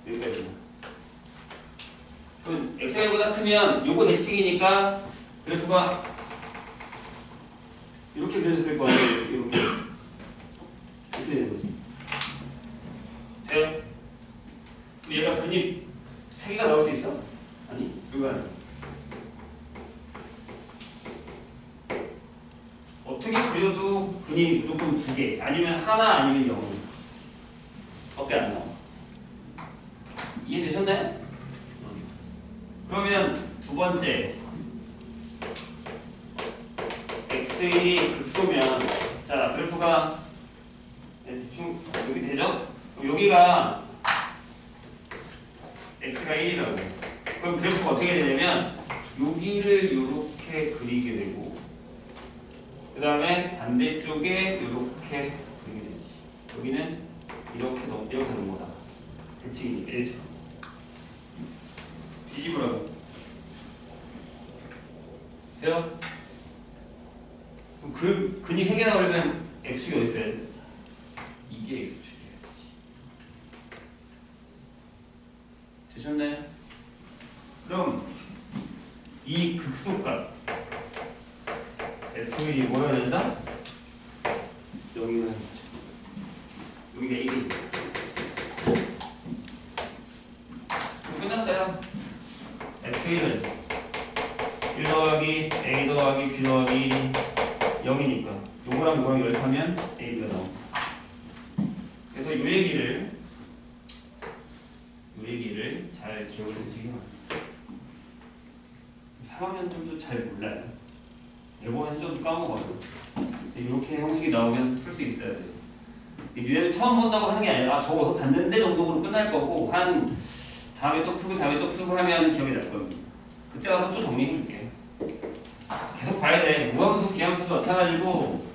A: 여기까지. 그럼 x가 1보다 크면 요거 대칭이니까 그래프가 이렇게 그려졌을 거예요. 이렇게. 이렇게 되는 거지. 돼요? 그럼 얘가 근입 3개가 나올 수 있어? 아니, 불가능. 어떻게 그려도 근이 무조건 2개, 아니면 하나, 아니면 0 밖에 안 나와. 이해되셨나요? 그러면 두 번째 x1이 극소면 자 그래프가 대충 여기 되죠? 그럼 여기가 x가 1이라고 그럼 그래프가 어떻게 되냐면 여기를 이렇게 그리게 되고 그 다음에 반대쪽에 이렇게 그리게 되지. 여기는 이렇게 넘어가. 대칭이니까 1처럼. 뒤집으라고. 돼요? 그럼 근이 3개 나오려면 x축이 어디 있어야 돼? 이게 x축이에요. 극소값 f1이 뭐여야 된다? 여기가 1이 끝났어요. f1은 1 더하기 a 더하기 b 더하기 1이 0이니까 요거랑 요거랑 열하면 a가 나옵니다. 그래서 요 얘기를 잘 기억을 해주시기 바랍니다. 3학년 좀도 잘 몰라요. 이번에 좀 까먹어요. 이렇게 형식이 나오면 풀 수 있어야 돼요. 니네들 처음 본다고 하는 게 아니라 저거 봤는데 정도로 끝날 거고 한 다음에 또 풀고 하면 기억이 날 겁니다. 그때 와서 또 정리해 줄게. 계속 봐야 돼. 무함수, 기함수도 마찬가지고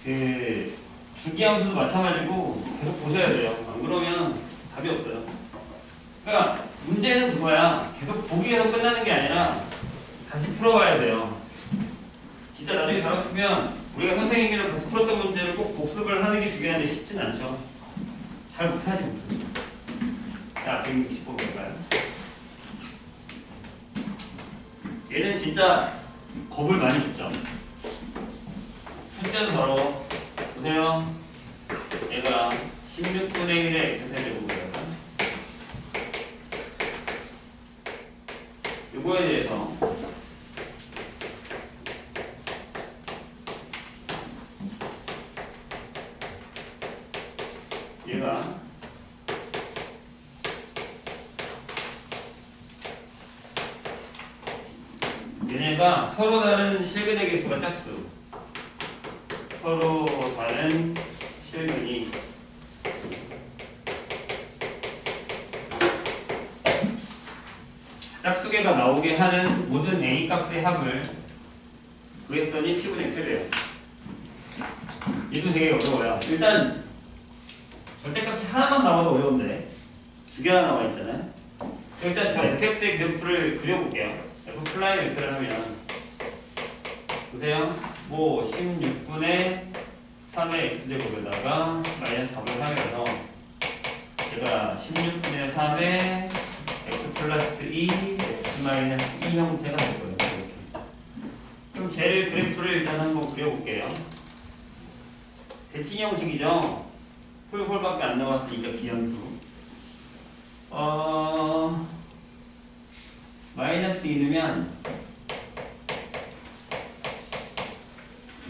A: 그 주기함수도 마찬가지고 계속 보셔야 돼요. 안 그러면 답이 없어요. 그러니까 문제는 그거야. 계속 보기에서 끝나는 게 아니라 다시 풀어봐야 돼요. 진짜 나중에 잘했으면 우리가 선생님이랑 같이 풀었던 문제를 꼭 복습을 하는 게 중요한데 쉽진 않죠. 잘 못하지 복습. 자, 160번 볼까요? 얘는 진짜 겁을 많이 줬죠. 숫자도 더러워. 보세요. 얘가 16분의 1의 x세제곱이에요. 요거에 대해서 얘네가 서로 다른 실근의 개수가 짝수. 서로 다른 실근이 짝수계가 나오게 하는 모든 A 값의 합을 구했더니 P분의 X래요. 얘도 되게 어려워요. 일단 절대값이 하나만 나와도 어려운데 두 개나 나와 있잖아요. 일단 저 fx의 그래프를 그려볼게요. f 플라이 x를 하면 보세요. 뭐 16분의 3의 x제곱에다가 마이너스 4분의 3이라서 제가 16분의 3의 x 플러스 2, x 마이너스 2 형태가 될 거예요. 이렇게. 그럼 쟤를 그래프를 일단 한번 그려볼게요. 대칭 형식이죠. 홀밖에 안 나왔으니까 기함수. 마이너스 2 넣으면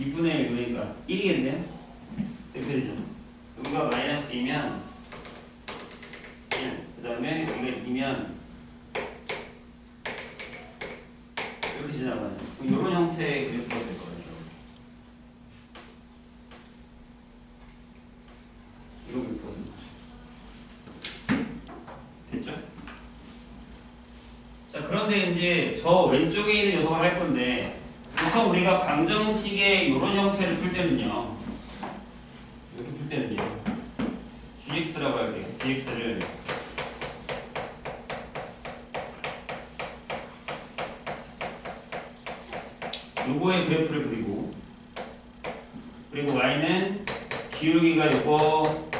A: 2분의 1 그러니까 1이겠네요. 대표되죠. 여기가 마이너스 2면 1. 그 다음에 여기가 2면 이렇게 지나가요. 이런 형태의 그래프가 될 거예요. 이거 그래프거든요. 됐죠? 자, 그런데 이제 저 왼쪽에 있는 녀석을 할 건데 보통 우리가 방정식의 이런 형태를 풀 때는요. 이렇게 풀 때는요. gx라고 할게요. gx를 요거의 그래프를 그리고 y는 기울기가 요거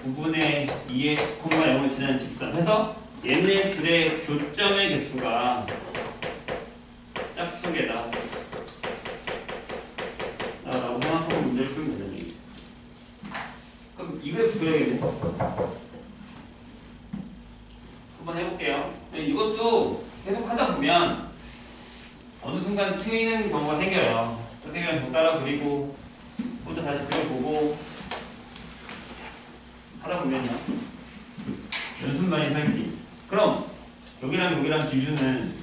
A: 9분의 2의 0을 지나는 직선 해서 얘네 둘의 교점의 개수가 짝수계다 라고 생각하고 문제를 풀면 되잖아요. 그럼 이 그래프 그려야겠네. 한번 해볼게요. 이것도 계속 하다 보면 어느 순간 트이는 경우가 생겨요. 선생님이랑 좀 따라 그리고 또 다시 그려보고 하다 보면요. 연습 많이 살기. 그럼 여기랑 기준은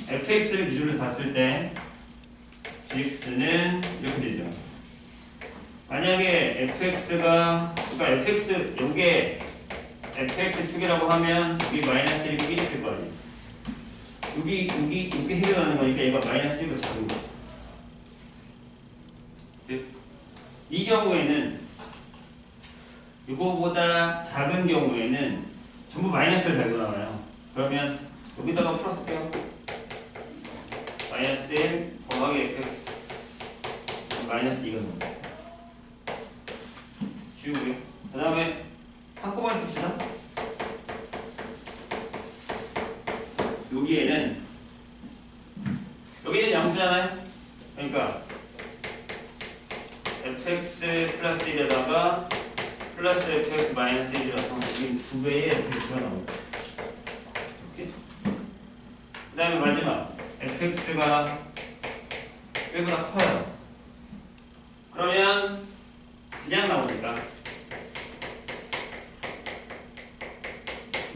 A: fx를 기준으로 봤을 때 gx는 이렇게 되죠. 만약에 fx가 그러니까 fx 요게 fx 축이라고 하면 여기 마이너스 1이고 1이 될 거 아니에요. 여기 해결하는 거니까 얘가 마이너스 1로 작은 거. 이 경우에는 이거보다 작은 경우에는 전부 마이너스를 달고 나와요. 그러면 여기다가 풀어볼게요. 마이너스 1 더하기 fx 마이너스 2가 나옵니다. 지우고요. 그 다음에 한꺼번에 씁시다. 여기에는 맞잖아요. 그러니까 fx 플러스 1에다가 플러스 fx 마이너스 1이라서 지금 2배의 fx가 나옵니다. 그 다음에 마지막 fx가 1보다 커요. 그러면 그냥 나오니까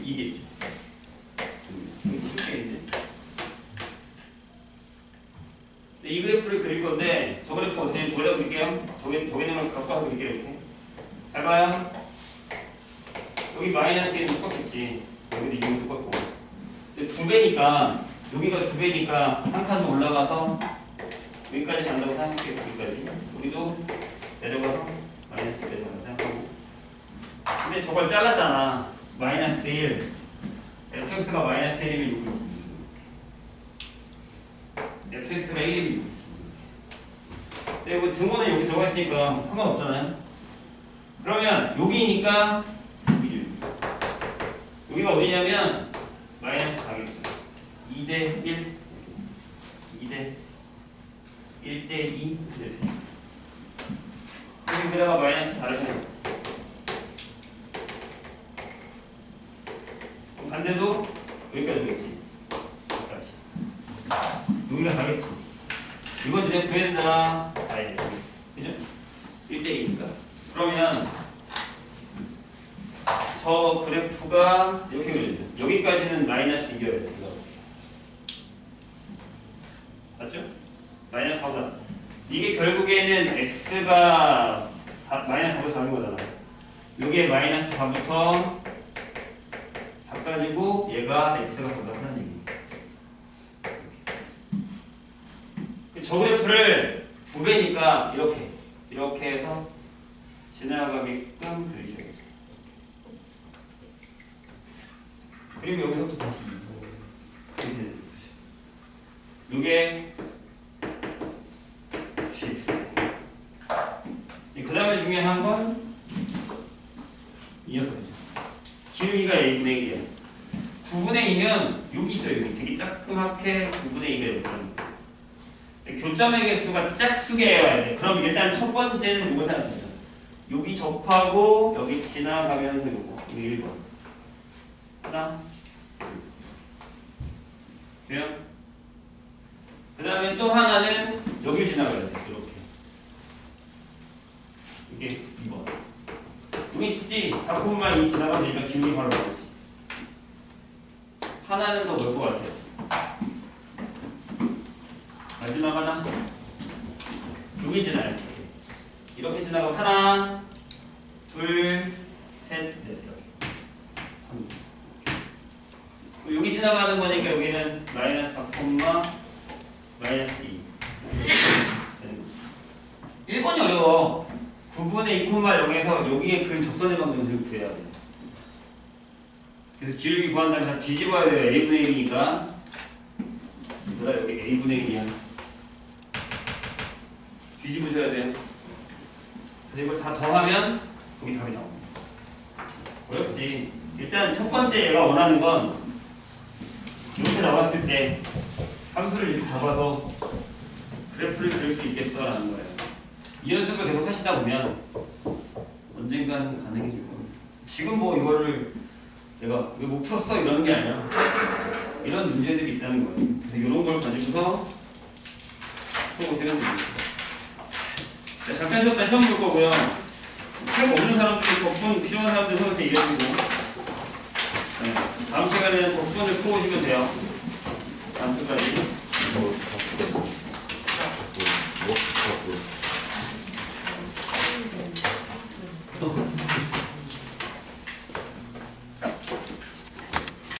A: 이겠죠. 여기 쉽게 있네. 이 그래프를 그릴 건데 저 그래프 어떻게 돌려드릴게요. 저기 걸 갖고 와서 그릴게요. 이렇게 잘 봐요. 여기 마이너스 1은 똑같겠지. 여기도 이거 똑같고. 근데 2배니까 여기가 2배니까 한 칸 더 올라가서 여기까지 간다고 생각할게요. 여기까지. 여기도 내려가서 마이너스 1 내려가서 생각하고. 근데 저걸 잘랐잖아. 마이너스 1. fx가 마이너스 1이면 여기 fx가 1이면 근데 이거 등호는 여기 들어가 있으니까 상관없잖아요. 그러면 여기니까 여기가 어디냐면 마이너스 4겠죠. 2대 1 2대 1대 2 여기다가 마이너스 4를 해요. 반대도 여기까지 오겠지. 여기까지. 여기가 4겠지. 이건 이제 구해야 4예요. 그죠? 1대2니까. 그러면 저 그래프가 이렇게 그려져. 여기까지는 마이너스 2여야 돼. 맞죠? 마이너스 4보다. 이게 결국에는 x가 마이너스 4부터 4인 거잖아. 이게 마이너스 4부터 4까지고 얘가 x가 보다 하는 얘기입니다. 저 그래프를 2배니까 이렇게 해서 지나가게끔 그리셔야죠. 그리고 여기서부터 다시 이게 gx. 그 다음에 중요한 건 이 녀석이죠. 기울기가 a분의 1이에요. 9분의 2면 여기 있어요. 여기 되게 조그맣게 9분의 2가 이렇게 교점의 개수가 짝수개여야 돼. 그럼 일단 첫 번째는 이거 생각하죠. 여기 접하고 여기 지나가면서 이거 1번 하나 돼요? 그 다음에 또 하나는 여기 지나가야 돼. 이렇게 이게 2번 여기 쉽지? 4,2 지나가니까 기울기 바로 나오지. 하나는 더 뭘 것 같아요? 마지막 하나 여기 지나요. 이렇게 지나가고 하나 둘 셋 넷 이렇게 3 여기 지나가는 거니까 여기는 마이너스 4, 마이너스 2 1번이 어려워. 9분의 2,0에서 여기에 그 접선의 방정식을 구해야 돼. 그래서 기울기 구한 다음에 다 뒤집어야 돼요. a분의 1이니까 뭐라 여기 a분의 1이야. 뒤집으셔야 돼요. 그래서 이걸 다 더하면 여기 답이 나옵니다. 어렵지. 일단 첫 번째 얘가 원하는 건 이렇게 나왔을 때 함수를 이렇게 잡아서 그래프를 그릴 수 있겠어 라는 거예요. 이 연습을 계속 하시다 보면 언젠가는 가능해질 겁니다. 지금 뭐 이거를 내가 왜 못 풀었어 이러는 게 아니라 이런 문제들이 있다는 거예요. 그래서 이런 걸 가지고서 풀어보시면 됩니다. 잠깐 쉬었다 시험 볼 거고요. 책 없는 사람들이 적분 필요한 사람들 선생님한테 얘기해주고 다음 시간에는 적분을 풀어오시면 돼요. 다음 주까지. 또